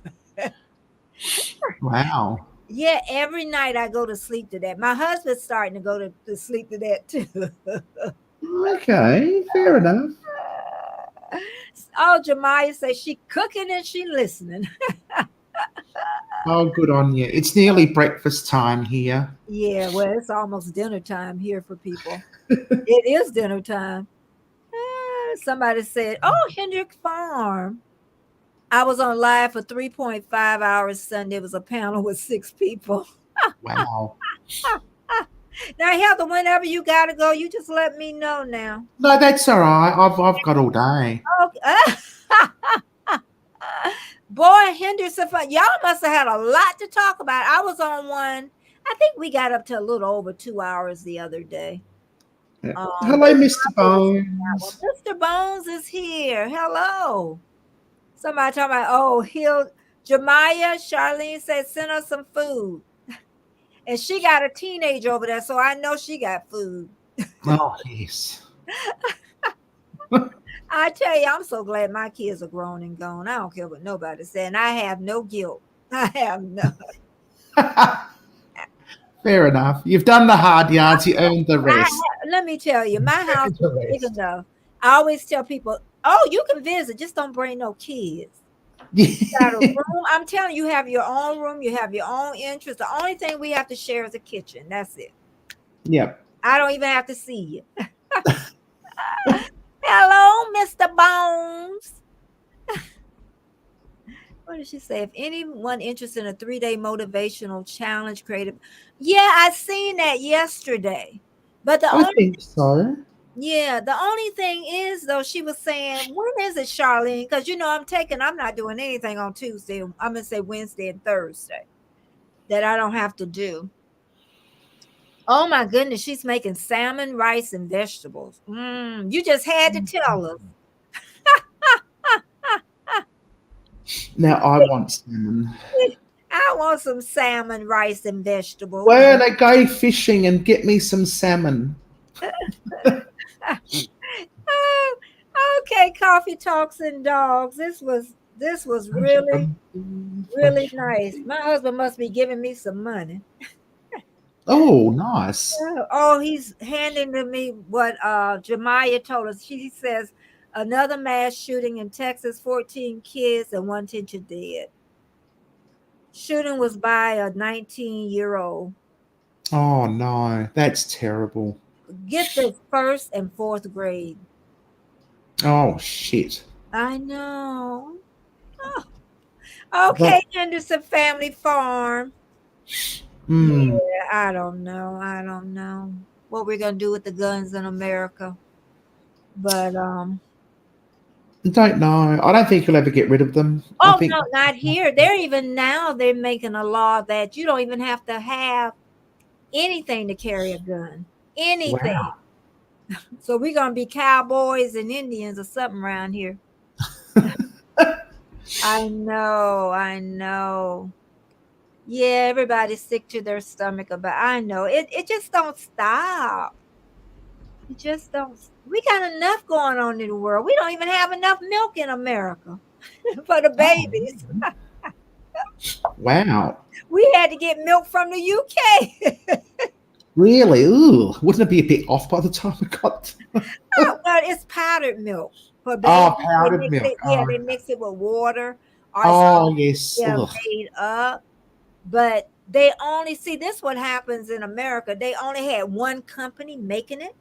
A: Wow.
B: Yeah, every night I go to sleep to that. My husband's starting to go to sleep to that too.
A: Okay, fair enough.
B: Oh, Jemiah says she cooking and she listening.
A: Oh, good on you. It's nearly breakfast time here.
B: Yeah, well, it's almost dinner time here for people. It is dinner time. Somebody said, oh, Hendrick Farm. I was on live for 3.5 hours Sunday. It was a panel with 6 people.
A: Wow.
B: Now, Heather, whenever you got to go, you just let me know now.
A: No, that's all right. I've got all day.
B: Okay. Boy, Henderson, y'all must have had a lot to talk about. I was on one. I think we got up to a little over 2 hours the other day.
A: Yeah. Hello, Mr. Bones.
B: Mr. Bones is here. Hello. Somebody talking about, oh, Jemiah, Charlene said, send us some food. And she got a teenager over there, so I know she got food.
A: Oh, yes.
B: I tell you, I'm so glad my kids are grown and gone. I don't care what nobody said. And I have no guilt. I have none.
A: Fair enough. You've done the hard yards. You earned the rest.
B: Let me tell you, my house is big enough. I always tell people, oh, you can visit. Just don't bring no kids. You got a room. I'm telling you, you have your own room. You have your own interest. The only thing we have to share is a kitchen. That's it.
A: Yep.
B: I don't even have to see you. Hello, Mr. Bones. What did she say? If anyone interested in a 3-day motivational challenge creative. Yeah, I seen that yesterday. But
A: I think so.
B: Yeah, the only thing is though, she was saying, when is it, Charlene? Because I'm not doing anything on Tuesday. I'm gonna say Wednesday and Thursday that I don't have to do. Oh my goodness, she's making salmon, rice, and vegetables. You just had to tell us.
A: Now I want salmon.
B: I want some salmon, rice, and vegetables.
A: Where they go fishing and get me some salmon.
B: Okay, coffee talks and dogs. This was really, really nice. My husband must be giving me some money.
A: Oh, nice.
B: Oh, he's handing to me what Jemiah told us. She says another mass shooting in Texas, 14 kids and 1 teacher dead. Shooting was by a 19-year-old.
A: Oh no, that's terrible.
B: Get the 1st and 4th grade.
A: Oh shit.
B: I know. Oh. Okay, Henderson Family Farm. Yeah, I don't know what we're gonna do with the guns in America. But
A: I don't know. I don't think you'll ever get rid of them.
B: Oh, no, not here. They're making a law that you don't even have to have anything to carry a gun. Anything. Wow. So we're gonna be cowboys and Indians or something around here. I know. Yeah, everybody's sick to their stomach about. I know it just don't stop. It just don't. We got enough going on in the world. We don't even have enough milk in America for the babies.
A: Wow.
B: We had to get milk from the UK.
A: Really? Ooh, wouldn't it be a bit off by the time it got?
B: Well, it's powdered milk for babies.
A: Oh, powdered milk.
B: They mix it with water.
A: Oh, yes.
B: Made up. But they only see this. What happens in America? They only had one company making it.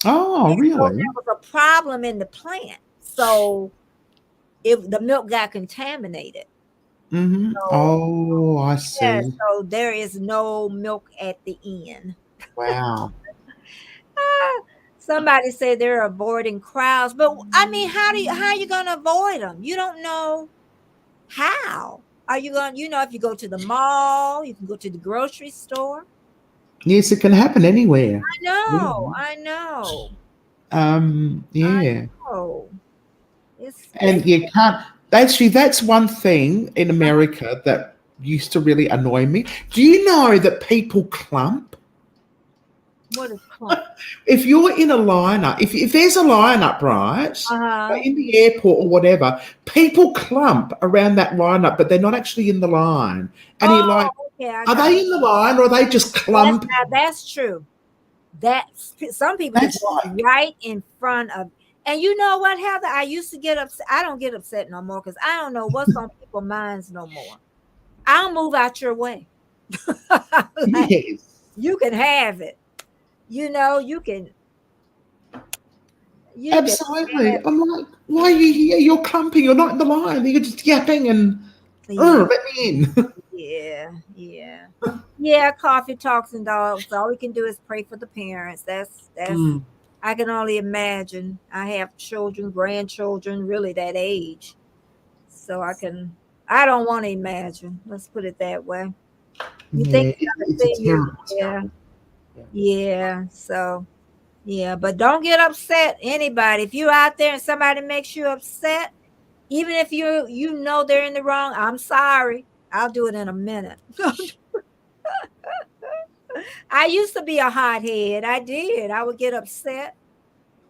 A: Oh,
B: And so
A: really?
B: there was a problem in the plant. So the milk got contaminated.
A: Mm-hmm.
B: So
A: Oh, I
B: yeah,
A: see.
B: so there is no milk at the end.
A: Wow.
B: Ah, somebody said they're avoiding crowds, but I mean, how are you gonna avoid them? You don't know how. Are you going? If you go to the mall, you can go to the grocery store.
A: Yes, it can happen anywhere.
B: I know,
A: Really.
B: I know, I
A: Yeah.
B: know. It's
A: And you can't actually that's one thing in America that used to really annoy me. Do you know that people clump?
B: what is clump?
A: If you're in a lineup, if there's a lineup, right,
B: Uh-huh.
A: in the airport or whatever, people clump around that lineup, but they're not actually in the line. And you're
B: Oh,
A: like,
B: okay, I
A: are
B: got
A: they in the line or are they just
B: that's
A: clumping?
B: that's true. That's some people just
A: That's
B: walk
A: like,
B: right in front of. And you know what, Heather? I used to get upset. I don't get upset no more because I don't know what's on people's minds no more. I'll move out your way. Like,
A: yes,
B: you can have it. You can
A: absolutely.
B: have
A: I'm like, why are you here? You're clumping. You're not in the line. You're just yapping and,
B: it.
A: let me in.
B: Yeah, yeah. Yeah, coffee talks and dogs. All we can do is pray for the parents. That's
A: Mm,
B: I can only imagine. I have children, grandchildren, really that age. So I don't want to imagine. Let's put it that way. You think
A: yeah,
B: the other
A: it's a
B: thing is,
A: terrible,
B: yeah,
A: terrible. Yeah.
B: yeah. So yeah, but don't get upset, anybody. If you're out there and somebody makes you upset, even if you know they're in the wrong, I'm sorry. I'll do it in a minute. I used to be a hothead. I did. I would get upset,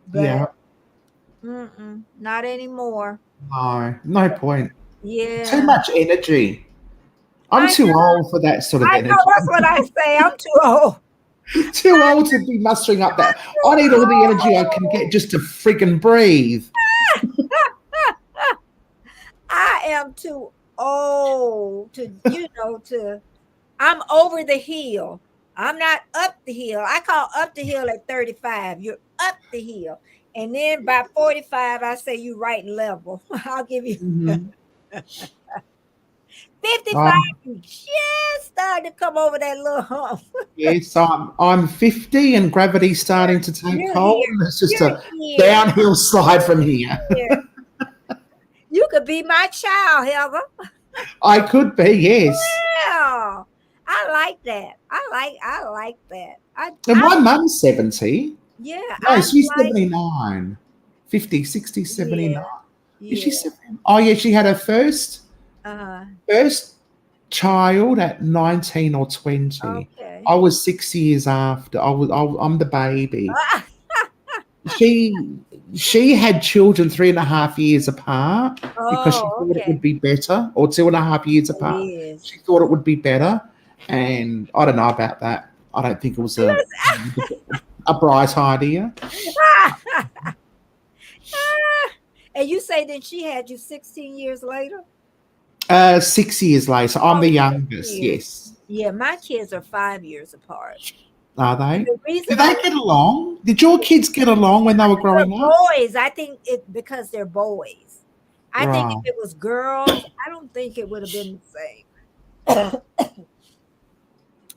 B: but
A: Yeah.
B: not anymore.
A: No, no point. Too
B: Yeah,
A: much energy. I'm
B: I
A: too
B: know.
A: old for that sort of
B: I know.
A: energy.
B: That's what I say. I'm too old.
A: Too old to be mustering up that. I need all the energy I can get just to friggin' breathe.
B: I am too old to. I'm over the hill. I'm not up the hill. I call up the hill at 35. You're up the hill. And then by 45, I say you right level. I'll give you
A: Hmm.
B: 55.
A: Um,
B: You just started to come over that little hump.
A: yes, I'm 50 and gravity's starting to take
B: You're
A: hold.
B: here.
A: It's just
B: You're
A: a
B: here.
A: downhill slide from here.
B: Here. You could be my child, Heather.
A: I could be, yes.
B: Wow. I like that. I like that.
A: And my mum's 70.
B: Yeah,
A: No,
B: I
A: she's
B: like
A: 79. 50, 60, 79.
B: yeah.
A: Is she
B: Yeah.
A: 70? Oh, yeah, she had her
B: Uh-huh.
A: first child at 19 or 20.
B: Okay.
A: I was 6 years after. I'm the baby. She she had children 3.5 years apart because she
B: Oh,
A: thought it
B: okay.
A: would be better, or 2.5 years
B: It
A: apart.
B: is.
A: She thought it would be better, and I don't know about that. I don't think it was a bright idea.
B: And you say that she had you 16 years later?
A: 6 years later, I'm
B: Oh,
A: the
B: 6
A: youngest.
B: years.
A: Yes,
B: Yeah, my kids are 5 years apart.
A: are
B: And
A: they?
B: the
A: Did
B: reason
A: they get along? Did your kids get along when they were
B: they're
A: growing up?
B: boys, I think it because they're boys. I think if
A: Right.
B: it was girls, I don't think it would have been the same.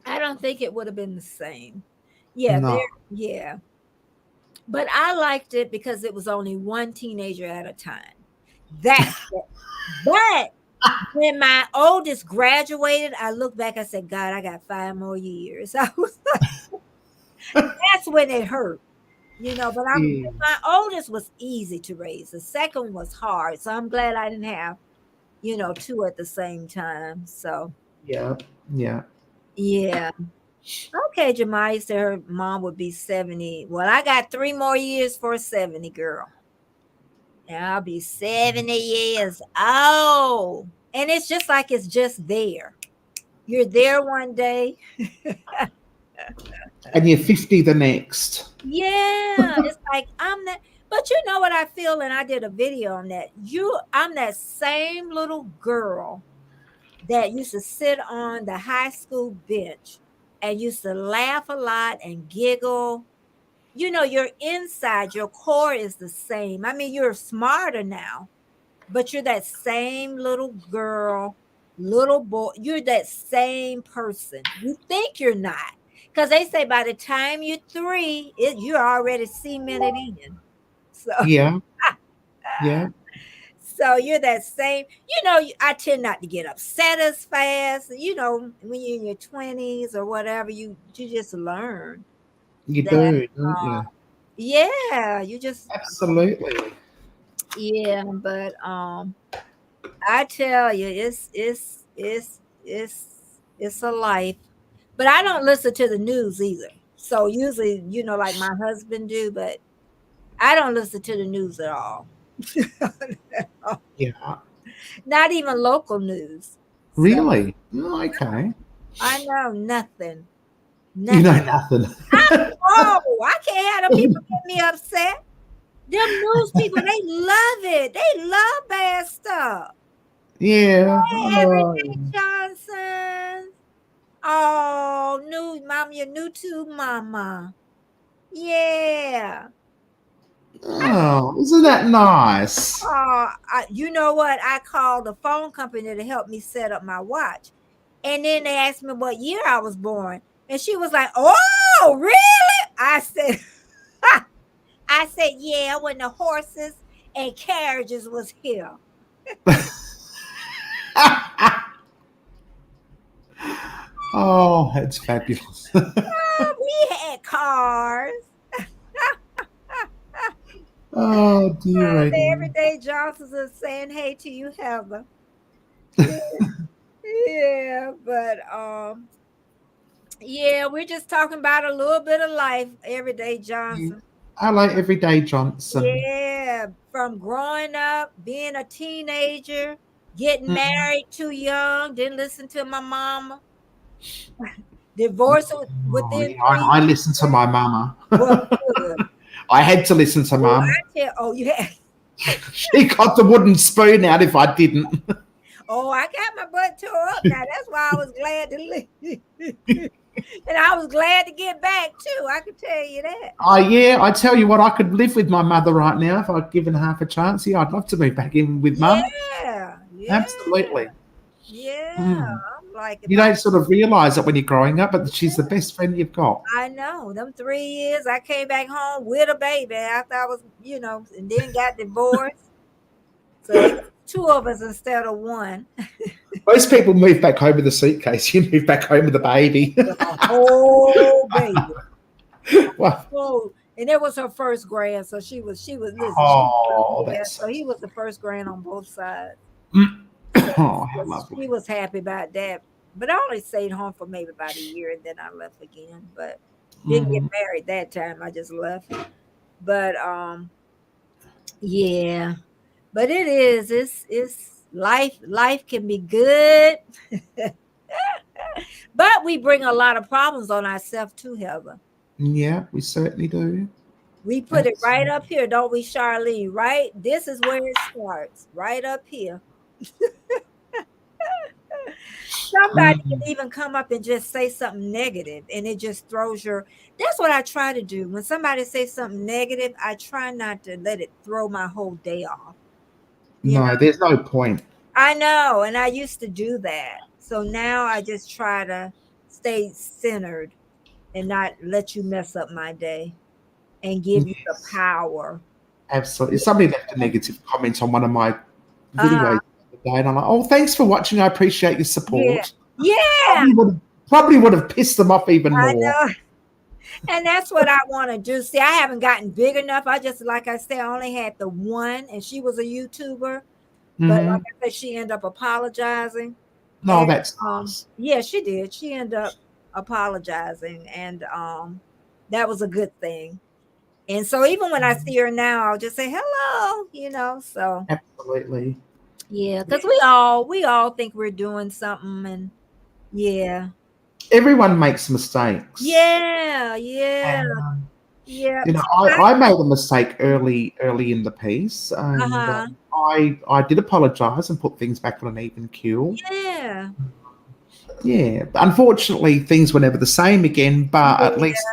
B: I don't think it would have been the same. Yeah,
A: No.
B: yeah. But I liked it because it was only one teenager at a time. That's it. But when my oldest graduated, I looked back, I said, God, I got 5 more years. I was that's when it hurt, but
A: Yeah.
B: my oldest was easy to raise. The second was hard. So I'm glad I didn't have, two at the same time. So
A: Yeah. Yeah.
B: yeah. Okay, Jemima said her mom would be 70. Well, I got 3 more years for a 70 girl. And I'll be 70 years old. And it's just like it's just there. You're there one day.
A: And you're 50 the next.
B: Yeah. It's like I'm that. But you know what I feel? And I did a video on that. I'm that same little girl that used to sit on the high school bench and used to laugh a lot and giggle. your inside, your core is the same. I mean, you're smarter now, but you're that same little girl, little boy. You're that same person. You think you're not. Because they say by the time you're 3, you're already cemented in. So,
A: Yeah. Yeah.
B: so you're that same. I tend not to get upset as fast. When you're in your 20s or whatever, you just learn
A: You
B: that.
A: do, don't you?
B: Yeah, you just
A: Absolutely.
B: yeah, but I tell you, it's a life. But I don't listen to the news either. So usually, like my husband do, but I don't listen to the news at all.
A: Yeah.
B: Not even local news. So
A: Really? Oh, okay.
B: I know nothing.
A: You know
B: Nothing.
A: nothing.
B: Oh, I can't have the people get me upset. Them news people, they love it. They love bad stuff.
A: Yeah.
B: Hey,
A: Oh,
B: Everyday Johnson. Oh, new mom, you're new to mama. Yeah.
A: oh, isn't that nice?
B: You know what? I called the phone company to help me set up my watch. And then they asked me what year I was born. And she was like, "Oh, really?" I said, "Yeah, when the horses and carriages was here."
A: Oh, that's fabulous.
B: We had cars.
A: Oh, dear.
B: The Everyday Johnsons are saying hey to you, Heather. Yeah, but yeah, we're just talking about a little bit of life, Everyday Johnson.
A: Hello, Everyday Johnson.
B: Yeah, from growing up, being a teenager, getting married too young, didn't listen to my mama, divorced
A: Oh,
B: within
A: yeah,
B: 3
A: I
B: years.
A: listened to my mama.
B: Well, good.
A: I had to listen to Mum.
B: Yeah.
A: She got the wooden spoon out if I didn't.
B: Oh, I got my butt tore up now. That's why I was glad to leave. And I was glad to get back too. I can tell you that.
A: Oh, yeah, I tell you what, I could live with my mother right now if I'd given half a chance. Yeah, I'd love to move back in with Mum.
B: Yeah.
A: Absolutely.
B: Yeah. I'm like,
A: you don't sort of realise it when you're growing up, but she's the best friend you've got.
B: I know. Them 3 years, I came back home with a baby after I was, and then got divorced. So it was 2 of us instead of 1.
A: Most people move back home with a suitcase. You move back home with a baby.
B: Oh, baby.
A: Well,
B: Oh, and it was her first grand, so she was listen. So he was the first grand on both sides.
A: Oh, how lovely.
B: She was happy about that. But I only stayed home for maybe about a year and then I left again. But didn't get married that time. I just left. But yeah. But it's life can be good. But we bring a lot of problems on ourselves too, Heather.
A: Yeah, we certainly do.
B: We put it right up here, don't we, Charlene? Right? This is where it starts, right up here. Somebody can even come up and just say something negative, and it just throws that's what I try to do. When somebody says something negative, I try not to let it throw my whole day off.
A: No, there's no point.
B: I know, and I used to do that. So now I just try to stay centered and not let you mess up my day and give you the power.
A: Absolutely. Somebody left a negative comment on one of my videos the other day, and I'm like, "Oh, thanks for watching. I appreciate your support."
B: Yeah.
A: Probably would have pissed them off even more.
B: I know. And that's what I want to do. See, I haven't gotten big enough. I just, like I said, I only had the one, and she was a YouTuber. But like I said, she ended up apologizing.
A: No, and, that's nice.
B: Yeah, she did. She ended up apologizing, and that was a good thing. And so even when I see her now, I'll just say hello, so
A: absolutely.
B: Yeah, because we all think we're doing something, and yeah.
A: Everyone makes mistakes.
B: Yeah.
A: And, I made a mistake early in the piece, and I did apologize and put things back on an even keel. Yeah. Unfortunately, things were never the same again, but at least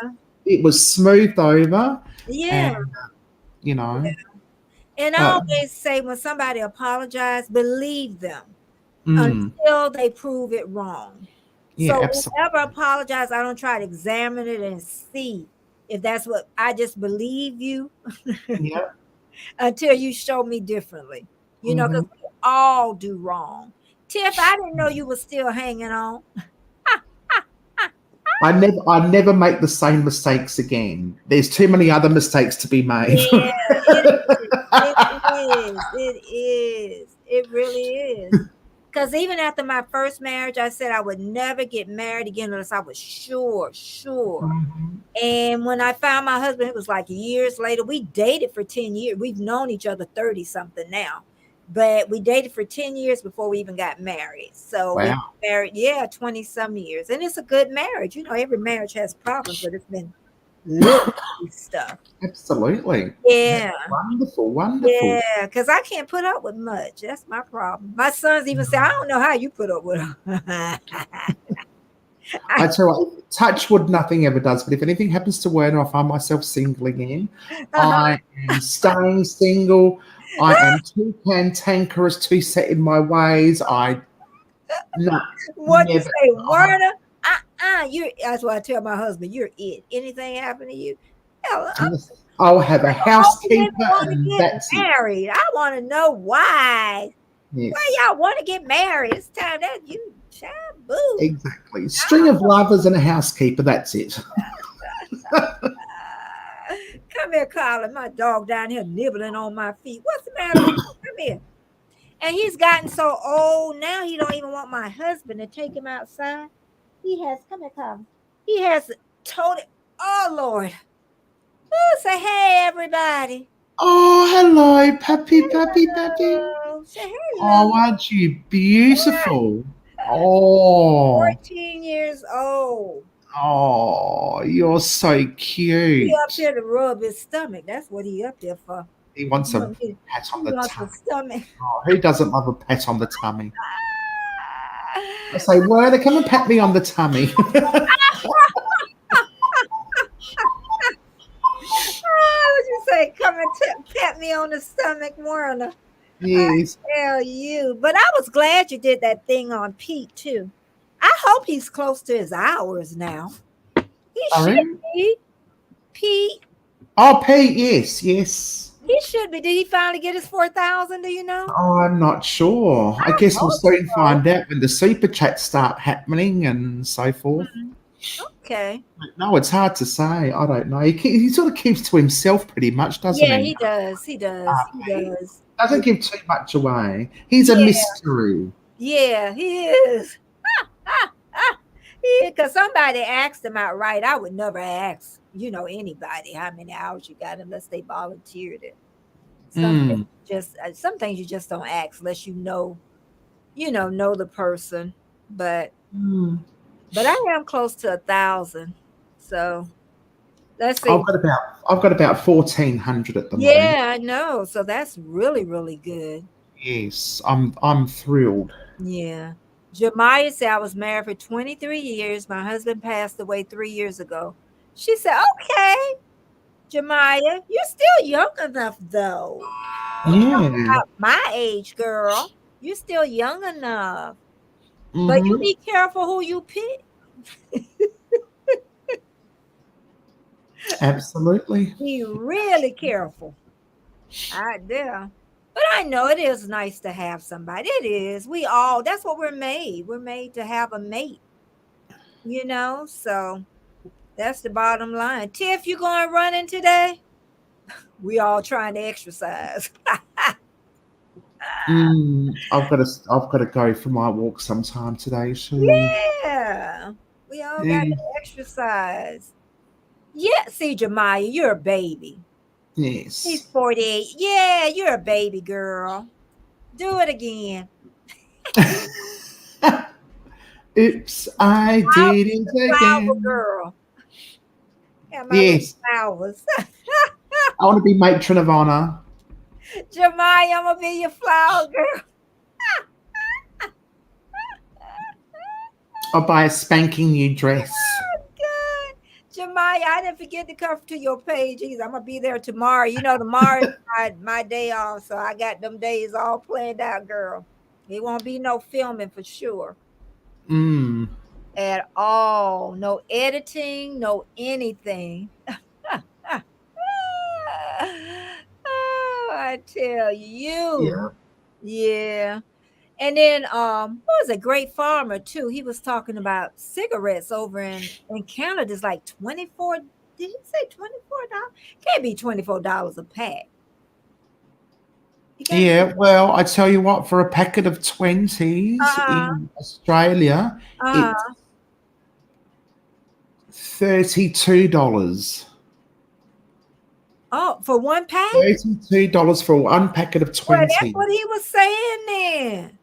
A: it was smoothed over.
B: Yeah.
A: And, you know.
B: And I always say when somebody apologizes, believe them until they prove it wrong.
A: Yeah,
B: So
A: absolutely.
B: whenever I apologize, I don't try to examine it and see if that's what I just believe you
A: Yeah.
B: until you show me differently. You know, because we all do wrong. Tiff, I didn't know you were still hanging on.
A: I never make the same mistakes again. There's too many other mistakes to be made.
B: Yeah, it is. It is. It is. It really is. Because even after my first marriage, I said I would never get married again unless I was sure. And when I found my husband, it was like years later. We dated for 10 years. We've known each other 30 something now. But we dated for 10 years before we even got married. So we
A: Wow.
B: married, 20 some years. And it's a good marriage. You know, every marriage has problems, but it's been stuff.
A: Absolutely.
B: Yeah.
A: That's wonderful.
B: Yeah, because I can't put up with much. That's my problem. My sons even say, I don't know how you put up with them.
A: I tell you, touch wood, nothing ever does. But if anything happens to Werner, I find myself single again. I am staying single. I am too cantankerous, too set in my ways.
B: What you say, Werner? That's what I tell my husband. You're it. Anything happen to you?
A: I'll have a housekeeper, and that's
B: married. I want to know why.
A: Yes.
B: Why y'all want to get married? It's time that you boo.
A: Exactly. String of lovers and a housekeeper. That's it.
B: Come here, Colin. My dog down here nibbling on my feet. What's the matter with you? Come here. And he's gotten so old now. He don't even want my husband to take him outside. Come here, Colin. He has told it. Oh Lord. Say hey, everybody.
A: Oh, hello, puppy.
B: Say hello.
A: Oh, aren't you beautiful? Oh.
B: 14 years old.
A: Oh, you're so cute.
B: He up here to rub his stomach. That's what he up there for.
A: He wants a pat on the tummy.
B: Stomach.
A: Oh, who doesn't love a pat on the tummy? I say, Werner, come and pat me on the tummy.
B: What you say? Come and pat me on the stomach, Werner.
A: Yes.
B: I tell you. But I was glad you did that thing on Pete, too. I hope he's close to his hours now. He should be. Pete.
A: Oh, Pete, yes.
B: He should be. Did he finally get his 4,000? Do you know?
A: Oh, I'm not sure. I guess we'll soon find out when the super chats start happening and so forth.
B: Okay.
A: No, it's hard to say. I don't know. He sort of keeps to himself pretty much, doesn't he?
B: Yeah, he does. He does.
A: Doesn't give too much away. He's a mystery.
B: Yeah, he is. Because somebody asked him outright. I would never ask, anybody how many hours you got unless they volunteered it. Some things you just don't ask unless know the person. But I am close to 1,000. So let's see.
A: I've got about 1,400 at the moment.
B: Yeah, I know. So that's really, really good.
A: Yes, I'm thrilled.
B: Yeah. Jemiah said, I was married for 23 years. My husband passed away 3 years ago. She said, okay, Jemiah, you're still young enough, though.
A: Yeah.
B: My age, girl. You're still young enough. But you be careful who you pick.
A: Absolutely.
B: Be really careful. But I know it is nice to have somebody. It is. That's what we're made. We're made to have a mate. So that's the bottom line. Tiff, you going running today? We all trying to exercise.
A: I've got to go for my walk sometime today. So.
B: Yeah. We all got to exercise. Yeah. See, Jemiah, you're a baby.
A: Yes.
B: He's 48. Yeah, you're a baby girl. Do it again.
A: Oops, I did it again.
B: Flower girl.
A: Yes.
B: Flowers.
A: I want to be matron of honor.
B: Jemiah, I'm going to be your flower girl.
A: I'll buy a spanking new dress.
B: Oh, God. Jemaya, I didn't forget to come to your page either. I'm gonna be there tomorrow. Tomorrow is my day off, so I got them days all planned out, girl. It won't be no filming for sure. At all. No editing, no anything. Oh, I tell you.
A: Yeah.
B: Yeah. And then what was a great farmer too? He was talking about cigarettes over in Canada. It's like 24. Did he say $24? Can't be $24 a pack.
A: Yeah, well, I tell you what, for a packet of 20s in Australia, it's $32.
B: Oh, for one pack?
A: $32 for one packet of 20.
B: Well, that's what he was saying then.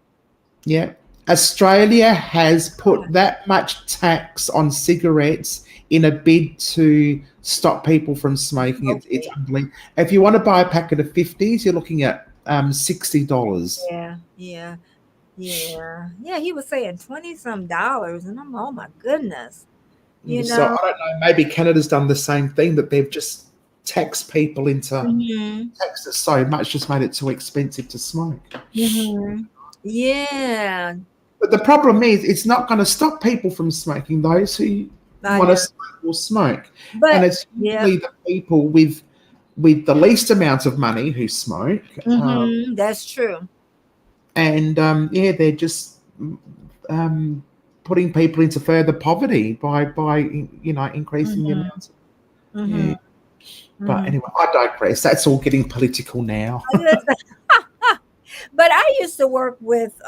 A: Yeah. Australia has put that much tax on cigarettes in a bid to stop people from smoking.
B: Okay.
A: It's unbelievable. If you want to buy a packet of 50s, you're looking at $60.
B: Yeah. He was saying $20-some, and I'm, oh my goodness.
A: So I don't know. Maybe Canada's done the same thing, that they've just taxed people into taxed it so much, just made it too expensive to smoke.
B: Yeah.
A: But the problem is, it's not going to stop people from smoking. Those who want to smoke will smoke, and it's usually the people with the least amount of money who smoke.
B: That's true.
A: And they're just putting people into further poverty by increasing the amount. But anyway, I digress. That's all getting political now.
B: But I used to work with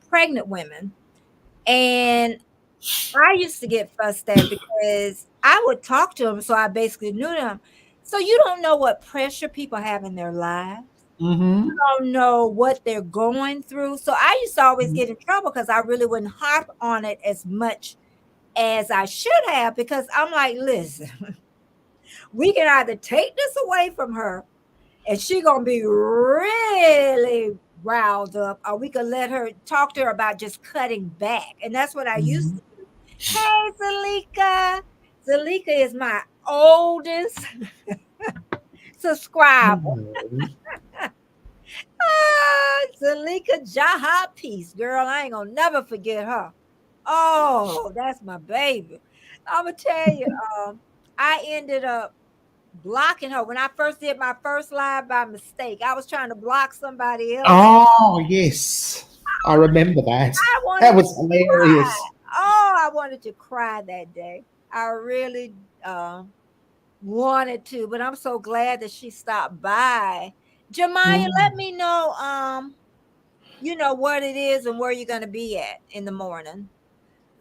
B: pregnant women, and I used to get fussed at because I would talk to them, so I basically knew them. So you don't know what pressure people have in their lives. You don't know what they're going through. So I used to always get in trouble because I really wouldn't harp on it as much as I should have, because I'm like, listen, we can either take this away from her and she's going to be really riled up, or we could let her talk to her about just cutting back. And that's what I used to do. Hey, Zalika. Zalika is my oldest subscriber. Zalika Jaha Peace, girl. I ain't gonna never forget her. Oh, that's my baby. I'm gonna tell you, I ended up blocking her when I first did my first live by mistake. I was trying to block somebody else.
A: Oh, yes. I remember that. That was hilarious.
B: Oh, I wanted to cry that day. I really wanted to, but I'm so glad that she stopped by. Jemaya, let me know what it is and where you're going to be at in the morning.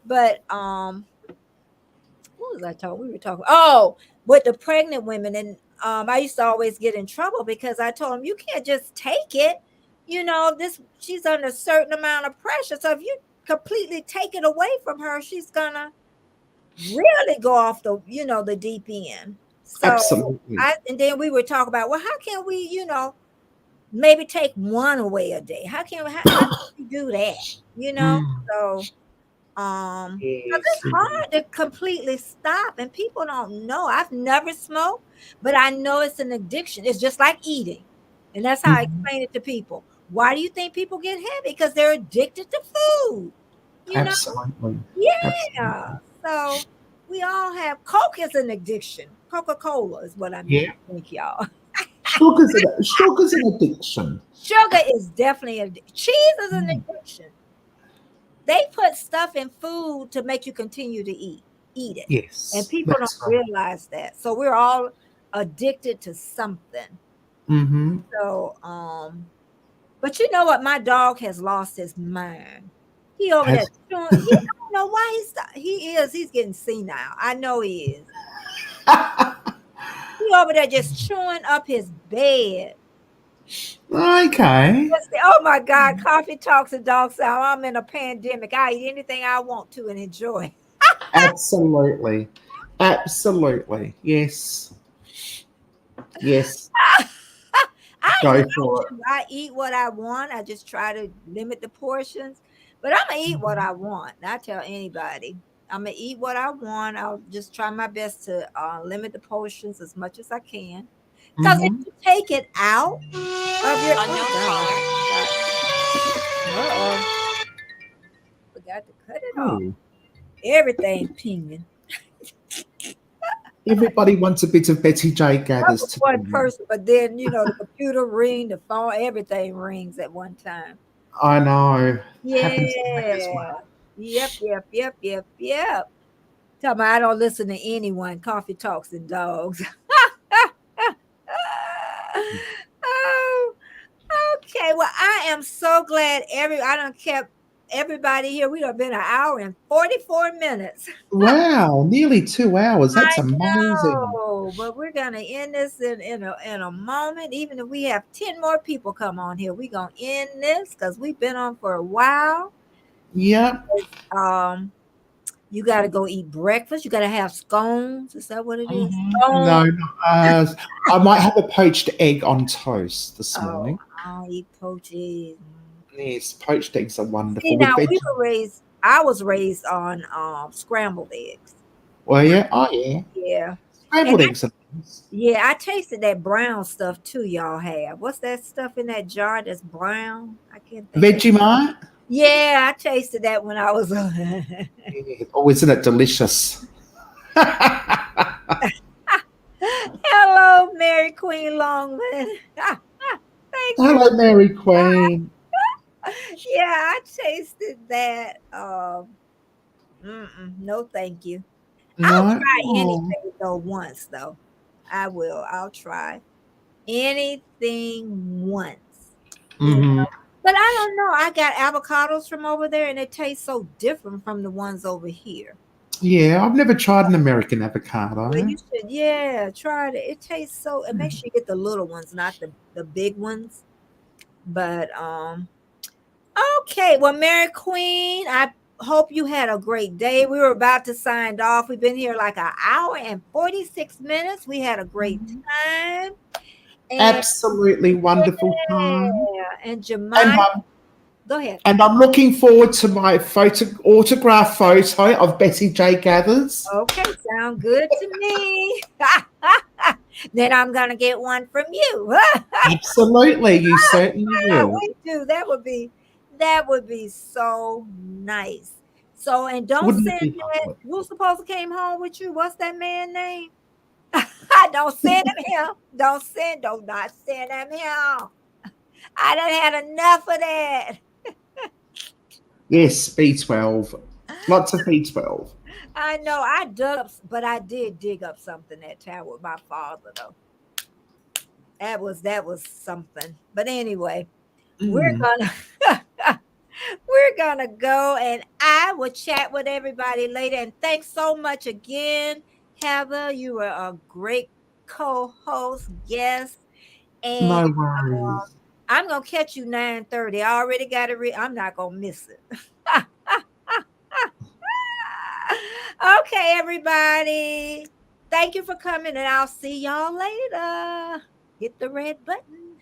B: But what was I talking? We were talking with the pregnant women, and I used to always get in trouble because I told them, you can't just take it. She's under a certain amount of pressure. So if you completely take it away from her, she's gonna really go off the deep end. So
A: absolutely.
B: And then we were talking about, well, how can we, maybe take one away a day? How can we do that? So it's hard to completely stop, and people don't know. I've never smoked, but I know it's an addiction. It's just like eating, and that's how I explain it to people. Why do you think people get heavy? Because they're addicted to food.
A: Absolutely.
B: Yeah. Absolutely. So we all have. Coke is an addiction. Coca-Cola is what I mean.
A: Yeah.
B: I think y'all.
A: Sugar's an addiction.
B: Sugar is definitely an addiction. Cheese is an addiction. They put stuff in food to make you continue to eat it.
A: Yes.
B: And people don't realize that. So we're all addicted to something. So, but you know what? My dog has lost his mind. He over there chewing. I don't know why he's getting senile. I know he is. He over there just chewing up his bed.
A: Okay.
B: Oh my God, coffee talks and dog sound. I'm in a pandemic. I eat anything I want to and enjoy.
A: Absolutely. Yes.
B: I eat what I want. I just try to limit the portions, but I'm gonna eat what I want. I tell anybody. I'm gonna eat what I want. I'll just try my best to limit the portions as much as I can. Because if
A: Mm-hmm.
B: you take it out of your uh-oh, forgot to cut it off.
A: Oh,
B: Everything pinging.
A: everybody wants a bit of Betty J.
B: That
A: Gathers
B: was
A: today.
B: one person, but then the computer ring, the phone, everything rings at one time.
A: I know. Happens to me as
B: Yeah.
A: well.
B: Yep. Tell me I don't listen to anyone. Coffee talks and dogs. Oh, okay. Well, I am so glad I done kept everybody here. We done been an hour and 44 minutes.
A: Wow, nearly 2 hours. That's
B: I
A: amazing.
B: know, but we're gonna end this in a moment. Even if we have 10 more people come on here, we're gonna end this because we've been on for a while.
A: Yep.
B: Um, you gotta go eat breakfast. You gotta have scones. Is that what it is?
A: No,
B: Scones.
A: I might have a poached egg on toast this
B: Oh,
A: morning.
B: I'll eat poached eggs.
A: Yes, poached eggs are
B: See,
A: wonderful with
B: now
A: veg.
B: we were raised. I was raised on scrambled eggs.
A: Well, yeah, oh yeah,
B: Yeah, and
A: scrambled eggs are nice.
B: yeah, I tasted that brown stuff too. Y'all have what's that stuff in that jar that's brown? I can't think of.
A: Vegemite.
B: Yeah, I tasted that when I was.
A: Yeah. Oh, isn't it delicious?
B: Hello, Mary Queen Longman. Thank you.
A: Hello, Mary Queen.
B: Yeah, I tasted that. No, thank you. I'll
A: No.
B: try
A: Oh.
B: anything though once though. I will. I'll try anything once. You
A: Hmm.
B: know. But I don't know. I got avocados from over there and it tastes so different from the ones over here.
A: Yeah, I've never tried an American
B: Well,
A: avocado.
B: you should, yeah, try it. It tastes so. And make sure you get the little ones, not the big ones. But okay. Well, Mary Queen, I hope you had a great day. We were about to sign off. We've been here like an hour and 46 minutes. We had a great time. And
A: Absolutely wonderful time.
B: yeah, and
A: And
B: Jemima,
A: I'm
B: go ahead.
A: and I'm looking forward to my autograph photo of Betty J. Gathers.
B: Okay, sound good to me. Then I'm gonna get one from you.
A: Absolutely, you certainly will.
B: We do. That would be so nice. So and don't
A: Wouldn't it
B: send
A: be
B: that.
A: lovely?
B: Who's supposed to came home with you? What's that man name? Don't send him here. Do not send him here. I done had enough of that.
A: Yes, B12. Lots of B12.
B: I know I dug up, but I did dig up something that time with my father though. That was something. But anyway, we're
A: Mm.
B: gonna we're gonna go and I will chat with everybody later. And thanks so much again, Heather. You were a great co-host, guest, and
A: No worries.
B: I'm gonna catch you 9:30. I already got it. I'm not gonna miss it. Okay, everybody. Thank you for coming, and I'll see y'all later. Hit the red button.